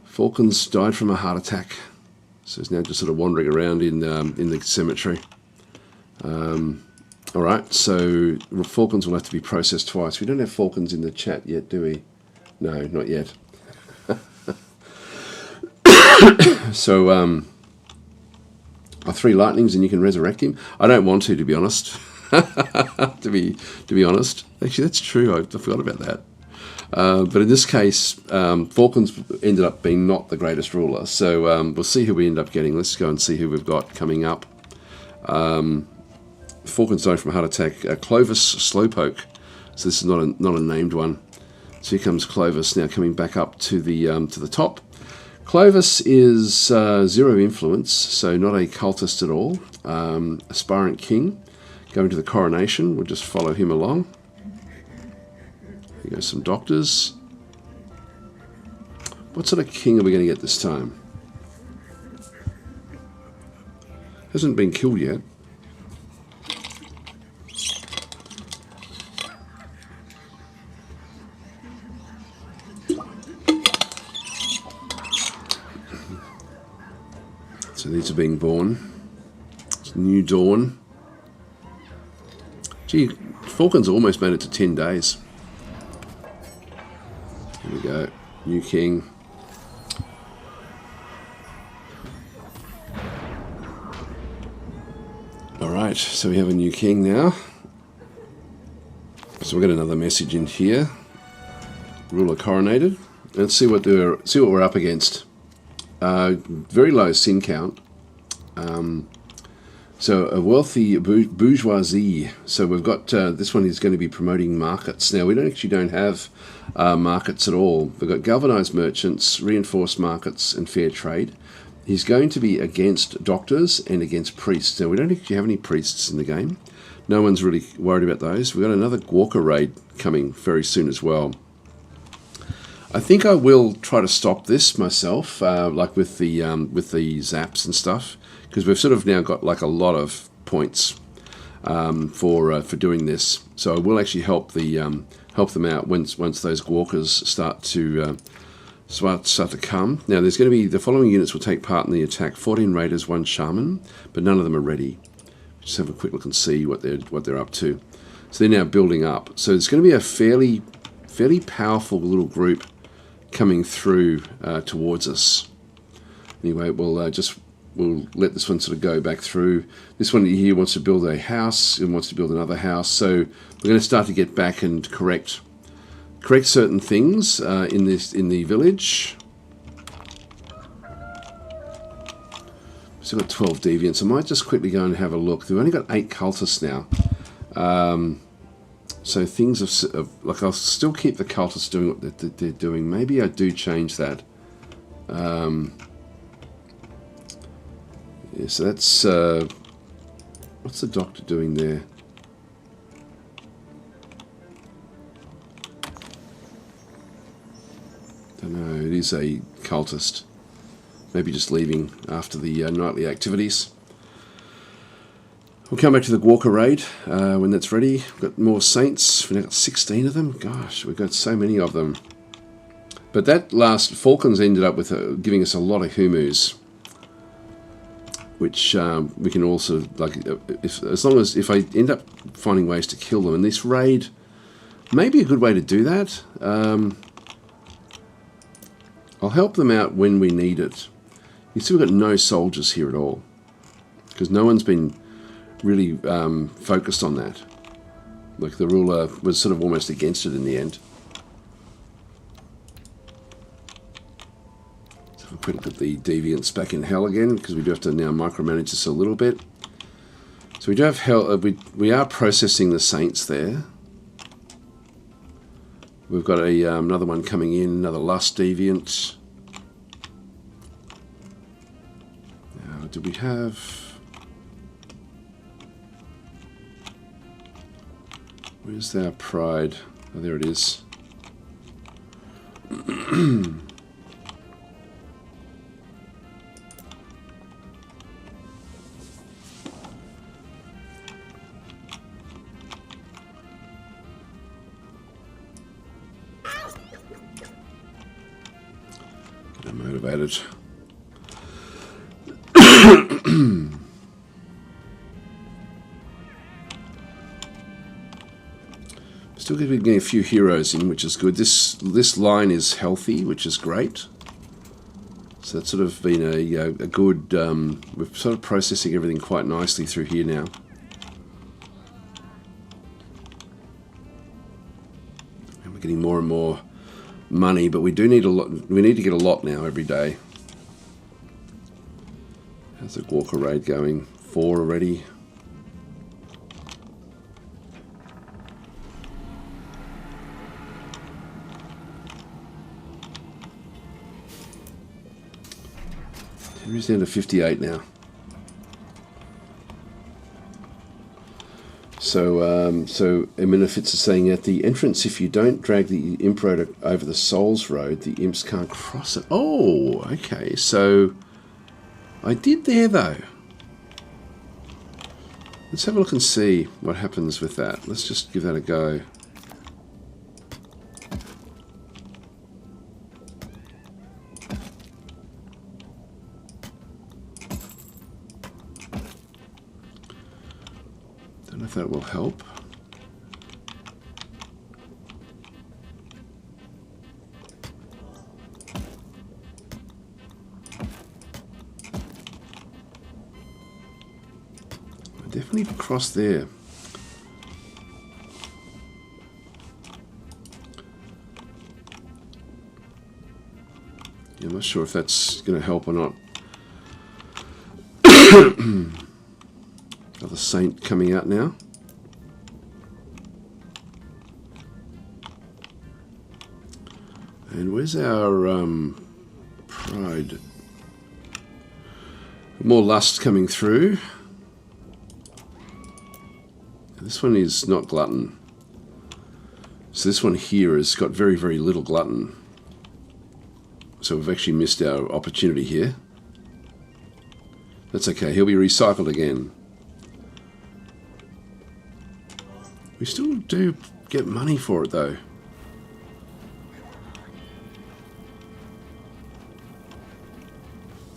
Falcons died from a heart attack, so he's now just sort of wandering around in the cemetery. All right, so Falcons will have to be processed twice. We don't have Falcons in the chat yet, do we? No, not yet. So, are 3 lightnings and you can resurrect him? I don't want to be honest. to be honest, actually that's true. I forgot about that. But in this case, Falcons ended up being not the greatest ruler. So we'll see who we end up getting. Let's go and see who we've got coming up. Falcons died from a heart attack. Clovis Slowpoke. So this is not a named one. So here comes Clovis now coming back up to the top. Clovis is 0 influence, so not a cultist at all. Aspirant king. Going to the coronation. We'll just follow him along. Here goes some doctors. What sort of king are we going to get this time? Hasn't been killed yet. So these are being born. It's new dawn. Gee, Falcons almost made it to 10 days. Here we go. New king. Alright, so we have a new king now. So we've got another message in here. Ruler coronated. Let's see what we're up against. Very low sin count. So a wealthy bourgeoisie. So we've got this one is going to be promoting markets. Now we don't have markets at all. We've got galvanized merchants, reinforced markets, and fair trade. He's going to be against doctors and against priests. Now we don't actually have any priests in the game. No one's really worried about those. We've got another Walker raid coming very soon as well. I think I will try to stop this myself, like with the zaps and stuff, because we've sort of now got like a lot of points for doing this. So I will actually help them out once those walkers start to come. Now there's going to be the following units will take part in the attack: 14 raiders, 1 shaman, but none of them are ready. Just have a quick look and see what they're up to. So they're now building up. So it's going to be a fairly powerful little group coming through towards us. Anyway, we'll let this one sort of go back through. This one here wants to build a house and wants to build another house. So we're going to start to get back and correct certain things in the village. Still got 12 deviants. I might just quickly go and have a look. We've only got 8 cultists now. So things have like, I'll still keep the cultists doing what they're doing. Maybe I do change that. Yeah, so that's what's the doctor doing there? Don't know. It is a cultist. Maybe just leaving after the nightly activities. We'll come back to the Walker raid when that's ready. We've got more saints. We've now got 16 of them. Gosh, we've got so many of them. But that last Falcons ended up with giving us a lot of humus, which we can also, like, if I end up finding ways to kill them, and this raid may be a good way to do that. I'll help them out when we need it. You've still got no soldiers here at all, because no one's been really focused on that. Like, the ruler was sort of almost against it in the end. So we'll quick look at the deviants back in hell again, because we do have to now micromanage this a little bit. So we do have hell. We are processing the saints there. We've got another one coming in, another lust deviant. Now, do we have? Where's our pride? Oh, there it is. Get them motivated. Still getting a few heroes in, which is good. This line is healthy, which is great. So that's sort of been a good... we're sort of processing everything quite nicely through here now. And we're getting more and more money, but we do need a lot. We need to get a lot now every day. How's the Walker raid going? 4 already. He's down to 58 now. So, so Eminifits is saying at the entrance, if you don't drag the imp road over the Souls Road, the imps can't cross it. Oh, okay. So I did there though. Let's have a look and see what happens with that. Let's just give that a go. Don't know if that will help. I definitely crossed there. Yeah, I'm not sure if that's going to help or not. Another saint coming out now. And where's our pride? More lust coming through. This one is not glutton. So this one here has got very, very little glutton. So we've actually missed our opportunity here. That's okay, he'll be recycled again. We still do get money for it though.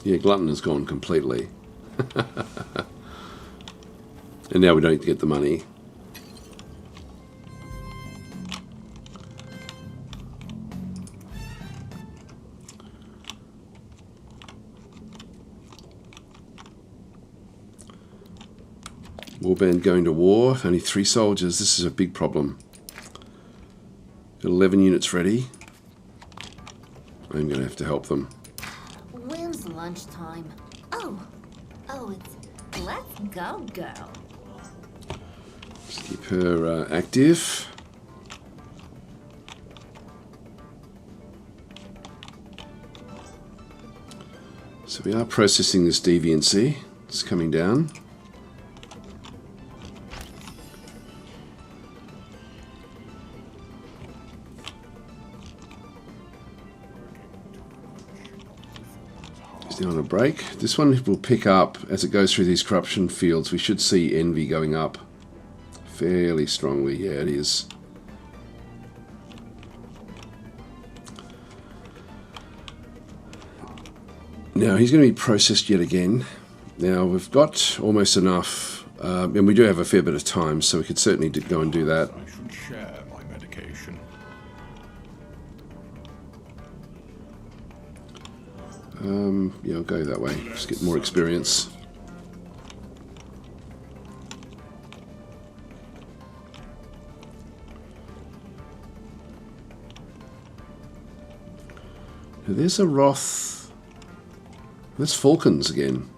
Yeah, glutton has gone completely. And now we don't get the money. Warband going to war, only 3 soldiers. This is a big problem. Got 11 units ready. I'm going to have to help them. When's lunchtime? Oh, Let's go, girl. Just keep her active. So we are processing this deviancy. It's coming down. It's now on a break. This one will pick up as it goes through these corruption fields. We should see envy going up fairly strongly. Yeah, it is. Now he's going to be processed yet again. Now we've got almost enough, and we do have a fair bit of time, so we could certainly go and do that. I should share my medication. Yeah, I'll go that way. Just get more experience. Now, there's a Wrath. There's Falcons again.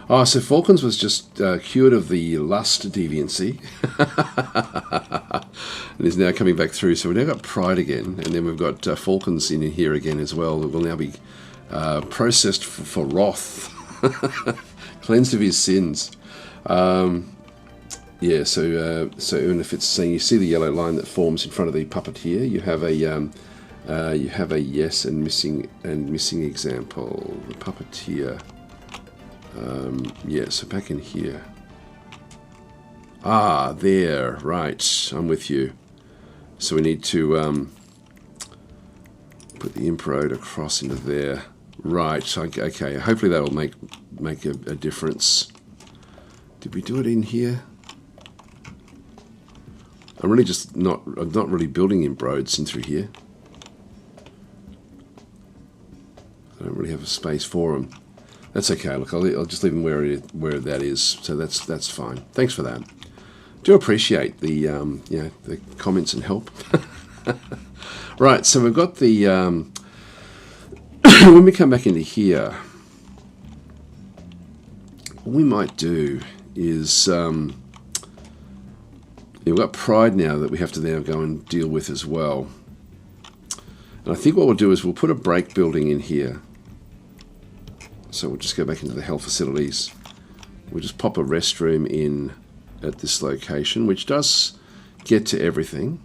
Oh, so Falcons was just cured of the lust deviancy. And is now coming back through. So we've now got Pride again. And then we've got Falcons in here again as well. It will now be processed for wrath. Cleansed of his sins. Yeah, so even if it's saying, you see the yellow line that forms in front of the puppeteer, you have a yes and missing example. The puppeteer. Yeah, so back in here. Ah, there, right. I'm with you. So we need to put the improde across into there. Right. Okay. Hopefully that'll make a difference. Did we do it in here? I'm really just not. I'm not really building improdes in through here. I don't really have a space for them. That's okay. Look, I'll just leave them where that is. So that's fine. Thanks for that. Do appreciate the the comments and help. Right. So we've got the when we come back into here, what we might do is we've got Pride now that we have to now go and deal with as well. And I think what we'll do is we'll put a break building in here. So we'll just go back into the health facilities. We'll just pop a restroom in at this location, which does get to everything.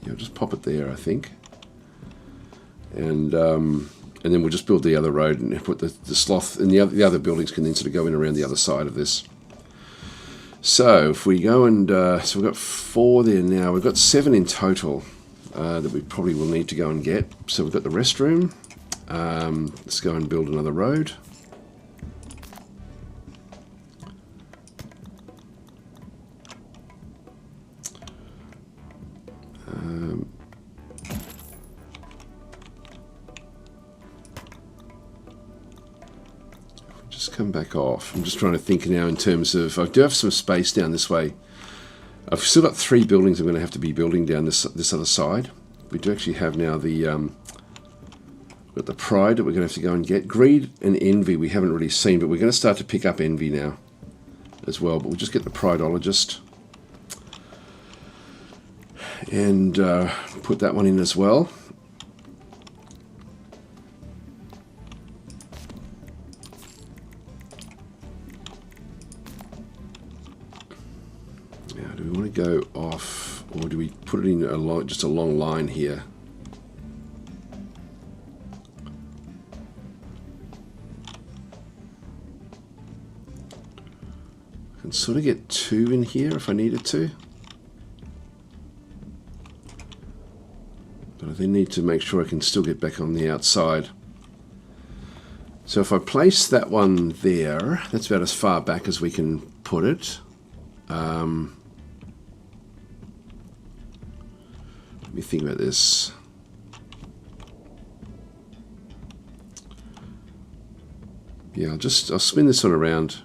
Yeah, I'll just pop it there, I think. And then we'll just build the other road and put the sloth, and the other buildings can then sort of go in around the other side of this. So if we go and so we've got 4 there now. We've got 7 in total that we probably will need to go and get. So we've got the restroom. Let's go and build another road. Just come back off. I'm just trying to think now in terms of, I do have some space down this way. I've still got 3 buildings I'm going to have to be building down this other side. We do actually have now the we've got the Pride that we're going to have to go and get. Greed and Envy we haven't really seen, but we're going to start to pick up Envy now as well. But we'll just get the Prideologist and put that one in as well. Now, do we want to go off, or do we put it in just a long line here? I can sort of get 2 in here if I needed to. But I then need to make sure I can still get back on the outside. So if I place that one there, that's about as far back as we can put it. Let me think about this. Yeah, I'll spin this one around.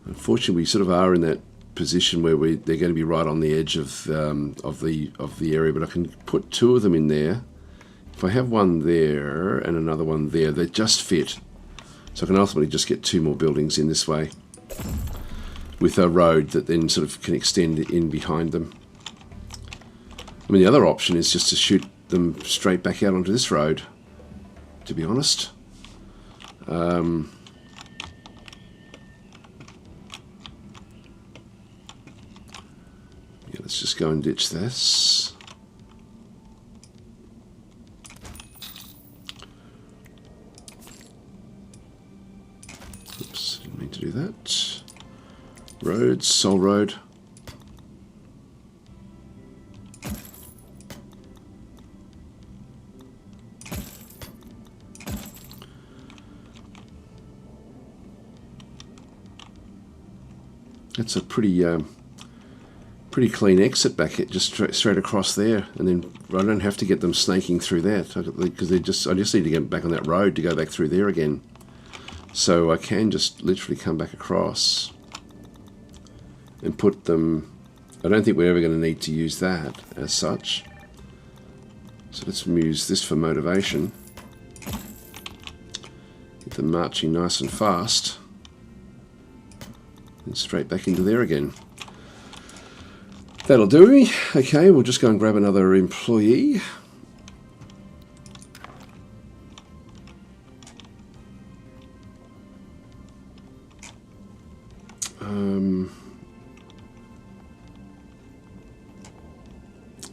Unfortunately, we sort of are in that position where they're going to be right on the edge of the area, but I can put 2 of them in there. If I have one there and another one there, they just fit. So I can ultimately just get 2 more buildings in this way, with a road that then sort of can extend in behind them. I mean, the other option is just to shoot them straight back out onto this road, to be honest. Yeah, let's just go and ditch this. Oops, didn't mean to do that. Roads, Soul Road. That's a pretty clean exit back it, just straight across there, and then I don't have to get them snaking through that because I just need to get back on that road to go back through there again. So I can just literally come back across and put them. I don't think we're ever going to need to use that as such. So let's use this for motivation. Get them marching nice and fast. And straight back into there again. That'll do me. Okay, we'll just go and grab another employee.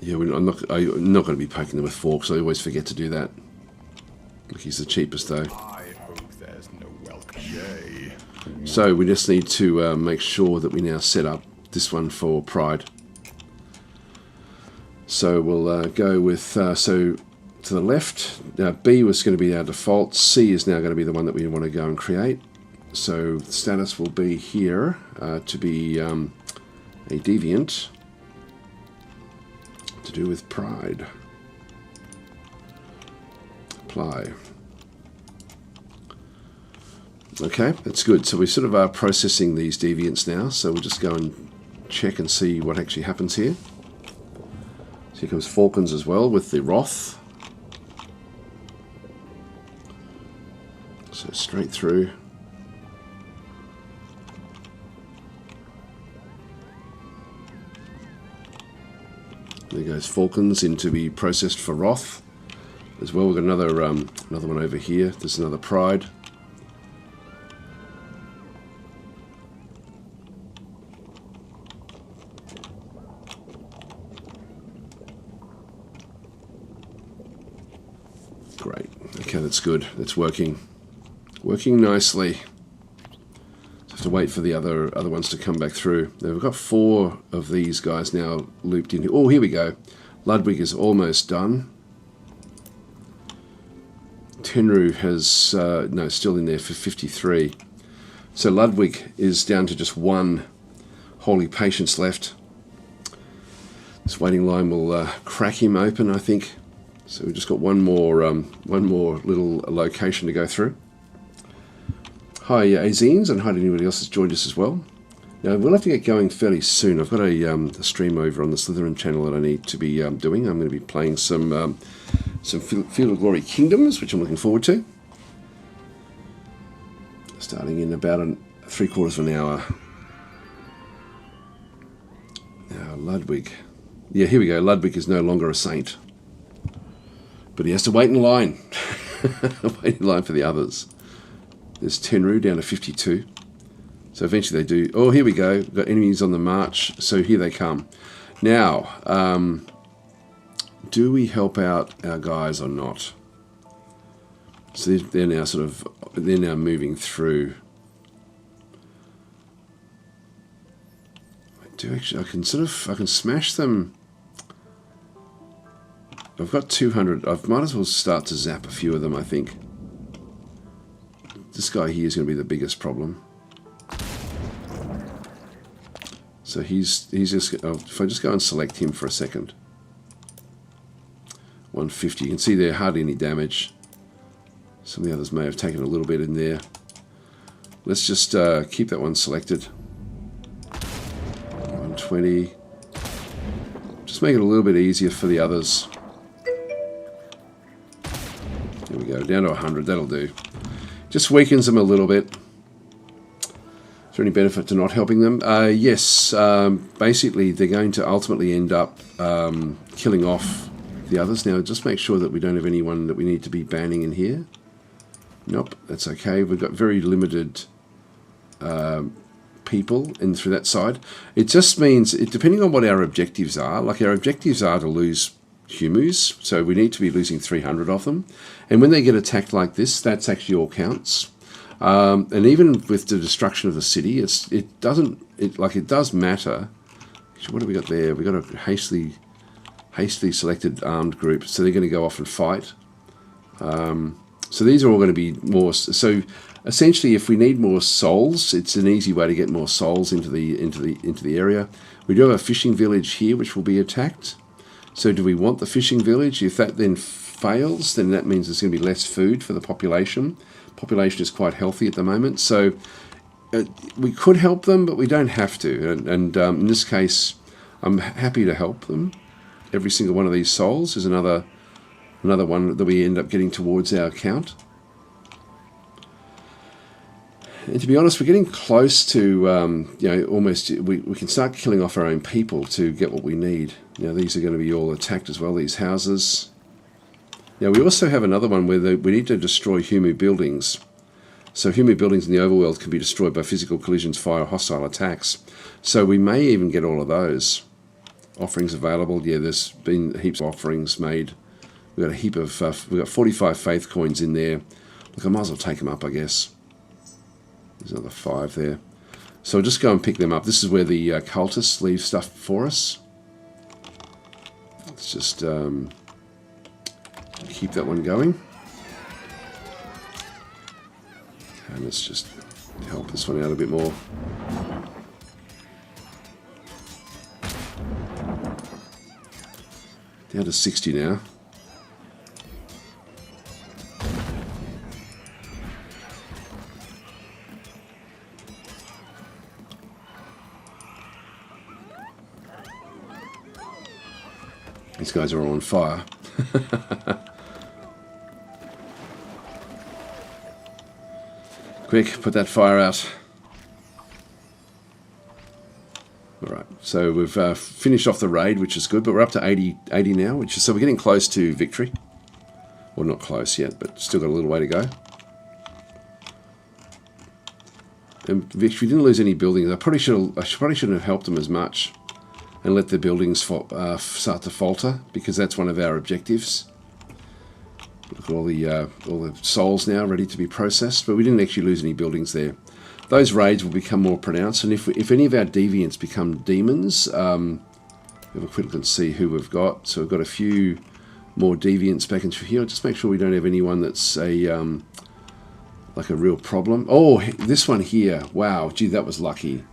Yeah, I'm not going to be poking them with forks. I always forget to do that. Look, he's the cheapest though. I hope there's no welcome. Yay. So we just need to make sure that we now set up this one for Pride. So we'll go with, so to the left, now B was going to be our default, C is now going to be the one that we want to go and create. So the status will be here to be a deviant to do with Pride. Apply. Okay, that's good. So we sort of are processing these deviants now, so we'll just go and check and see what actually happens here. So here comes Falcons as well with the Wrath. So straight through. There goes Falcons in to be processed for Wrath as well. We've got another one over here. There's another Pride. Great. Okay, that's good. That's working. Working nicely. Just have to wait for the other ones to come back through. Now we've got 4 of these guys now looped in. Oh, here we go. Ludwig is almost done. Tenru has still in there for 53. So Ludwig is down to just 1 holy patience left. This waiting line will crack him open, I think. So we've just got one more little location to go through. Hi Azines, and hi to anybody else that's joined us as well. Now we'll have to get going fairly soon. I've got a stream over on the Slytherin channel that I need to be doing. I'm going to be playing some Field of Glory Kingdoms, which I'm looking forward to. Starting in about 3/4 of an hour. Now Ludwig. Yeah, here we go. Ludwig is no longer a saint. But he has to wait in line. Wait in line for the others. There's Tenru down to 52. So eventually they do. Oh, here we go. We've got enemies on the march. So here they come. Now, do we help out our guys or not? So they're now moving through. I can smash them. I've got 200. I might as well start to zap a few of them, I think. This guy here is going to be the biggest problem. So he's just... if I just go and select him for a second. 150. You can see there hardly any damage. Some of the others may have taken a little bit in there. Let's just keep that one selected. 120. Just make it a little bit easier for the others. There we go, down to 100, that'll do. Just weakens them a little bit. Is there any benefit to not helping them? Yes, basically they're going to ultimately end up killing off the others. Now just make sure that we don't have anyone that we need to be banning in here. Nope, that's okay. We've got very limited people in through that side. It just means, depending on what our objectives are, like our objectives are to lose humus, so we need to be losing 300 of them. And when they get attacked like this, that's actually all counts. And even with the destruction of the city, it does matter. What have we got there? We got a hastily selected armed group, so they're going to go off and fight. So these are all going to be more. So essentially, if we need more souls, it's an easy way to get more souls into the area. We do have a fishing village here, which will be attacked. So do we want the fishing village? If that then fails, then that means there's going to be less food for the population. Population is quite healthy at the moment, so we could help them, but we don't have to. And in this case, I'm happy to help them. Every single one of these souls is another one that we end up getting towards our account. And to be honest, we're getting close to, almost, we can start killing off our own people to get what we need. Now, these are going to be all attacked as well, these houses. Now, we also have another one where we need to destroy humu buildings. So humu buildings in the overworld can be destroyed by physical collisions, fire, or hostile attacks. So we may even get all of those. Offerings available. Yeah, there's been heaps of offerings made. We've got a heap of, we've got 45 faith coins in there. Look, I might as well take them up, I guess. There's another 5 there. So I'll just go and pick them up. This is where the cultists leave stuff for us. Let's just keep that one going. And let's just help this one out a bit more. Down to 60 now. These guys are all on fire. Quick, put that fire out. Alright, so we've finished off the raid, which is good, but we're up to 80 now, so we're getting close to victory. Well, not close yet, but still got a little way to go. And we didn't lose any buildings. I probably shouldn't have helped them as much and let the buildings start to falter, because that's one of our objectives. Look at all the souls now ready to be processed, but we didn't actually lose any buildings there. Those raids will become more pronounced, and if any of our deviants become demons, have a quick look and see who we've got. So we've got a few more deviants back into here. I'll just make sure we don't have anyone that's like a real problem. Oh, this one here. Wow, gee, that was lucky.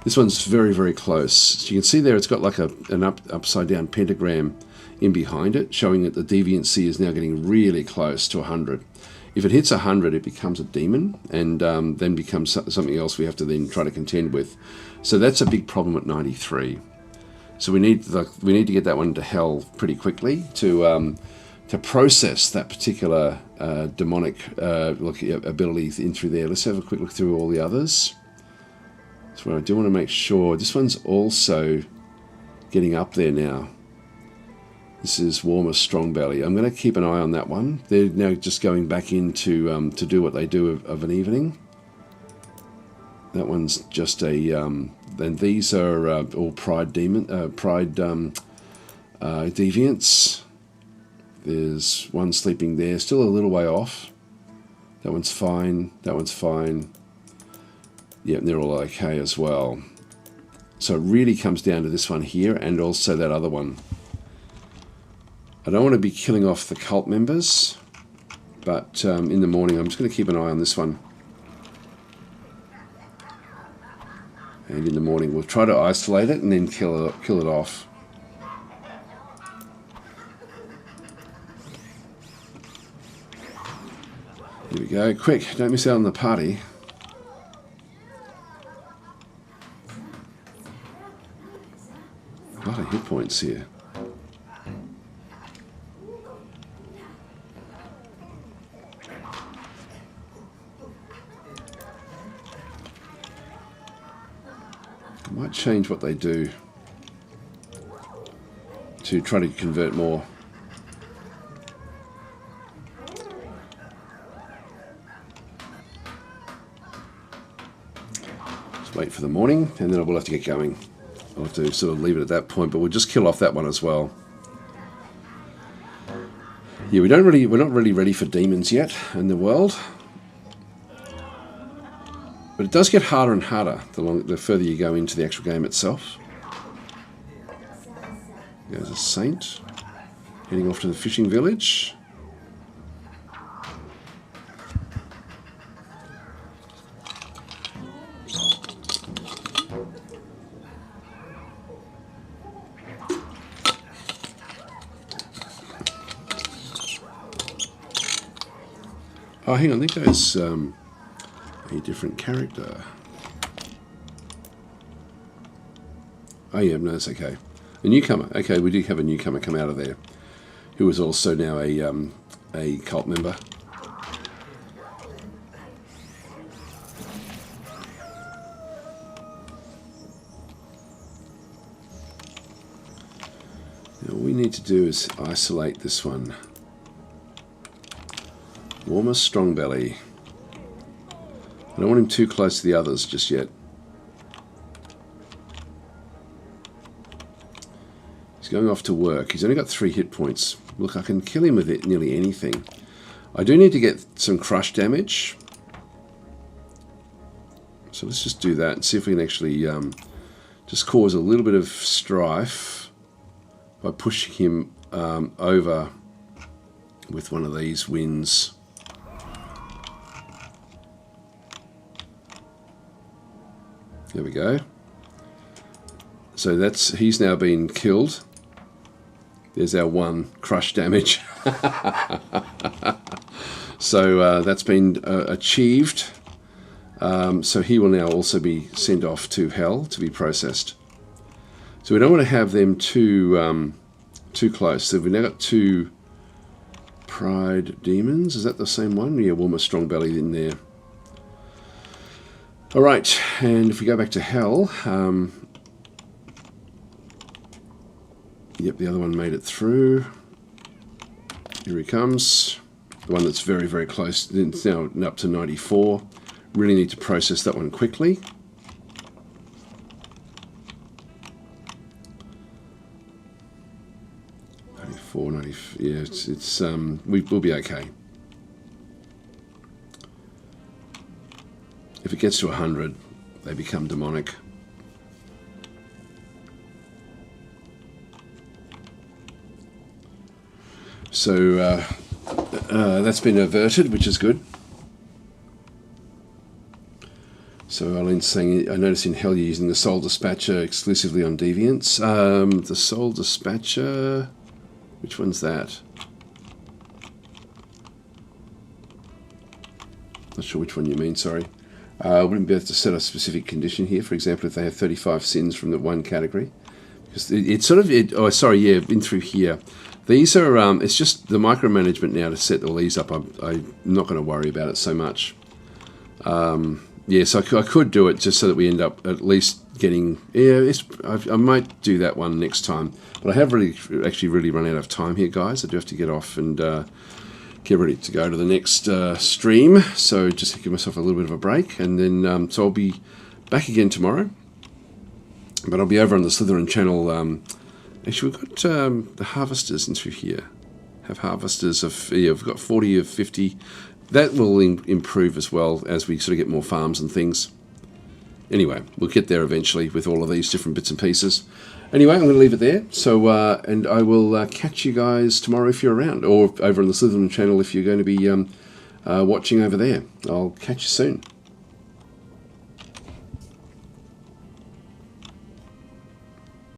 This one's very, very close. So you can see there it's got like an upside down pentagram in behind it, showing that the deviancy is now getting really close to 100. If it hits 100, it becomes a demon, and then becomes something else we have to then try to contend with. So that's a big problem at 93. So we need to get that one to hell pretty quickly to process that particular demonic ability in through there. Let's have a quick look through all the others. So I do want to make sure this one's also getting up there now. This is Warmer Strong Belly. I'm going to keep an eye on that one. They're now just going back in to do what they do of an evening. That one's just a. Then these are all pride deviants. There's one sleeping there, still a little way off. That one's fine. That one's fine. Yeah, they're all okay as well. So it really comes down to this one here, and also that other one. I don't want to be killing off the cult members, but in the morning I'm just going to keep an eye on this one. And in the morning we'll try to isolate it and then kill it off. Here we go. Quick, don't miss out on the party. A lot of hit points here. I might change what they do to try to convert more. Just wait for the morning, and then I will have to get going. I'll have to sort of leave it at that point, but we'll just kill off that one as well. Yeah, we're not really ready for demons yet in the world. But it does get harder and harder the further you go into the actual game itself. There's a saint heading off to the fishing village. Oh, hang on, I think that's a different character. Oh yeah, no, that's okay. A newcomer. Okay, we do have a newcomer come out of there, who is also now a cult member. Now, all we need to do is isolate this one. Warmer strong belly. I don't want him too close to the others just yet. He's going off to work. He's only got 3 hit points. Look, I can kill him with it, nearly anything. I do need to get some crush damage. So let's just do that and see if we can actually just cause a little bit of strife by pushing him over with one of these winds. There we go. So he's now been killed. There's our 1 crush damage. So that's been achieved. So he will now also be sent off to hell to be processed. So we don't want to have them too close. So we've now got 2 pride demons. Is that the same one? Yeah, warmer strong belly in there. All right, and if we go back to hell, yep, the other one made it through. Here he comes. The one that's very, very close. It's now up to 94. Really need to process that one quickly. 94, 90. Yeah, we'll be okay. If it gets to 100, they become demonic. So that's been averted, which is good. So Arlene's saying, I notice in hell you're using the Soul Dispatcher exclusively on deviants. The Soul Dispatcher, which one's that? Not sure which one you mean, sorry. Wouldn't be able to set a specific condition here. For example, if they have 35 sins from the one category, because it's sort of oh sorry, yeah, been through here. These are it's just the micromanagement now to set all these up. I'm not going to worry about it so much. Yeah, so I could do it just so that we end up at least getting. Yeah, I might do that one next time. But I have really run out of time here, guys. I do have to get off and get ready to go to the next stream. So just to give myself a little bit of a break, and then so I'll be back again tomorrow. But I'll be over on the Slytherin channel. Actually, we've got the harvesters in through here. Have harvesters of we've got 40 of 50. That will improve as well as we sort of get more farms and things. Anyway, we'll get there eventually with all of these different bits and pieces. Anyway, I'm going to leave it there. So, and I will catch you guys tomorrow if you're around, or over on the Slytherin channel if you're going to be watching over there. I'll catch you soon.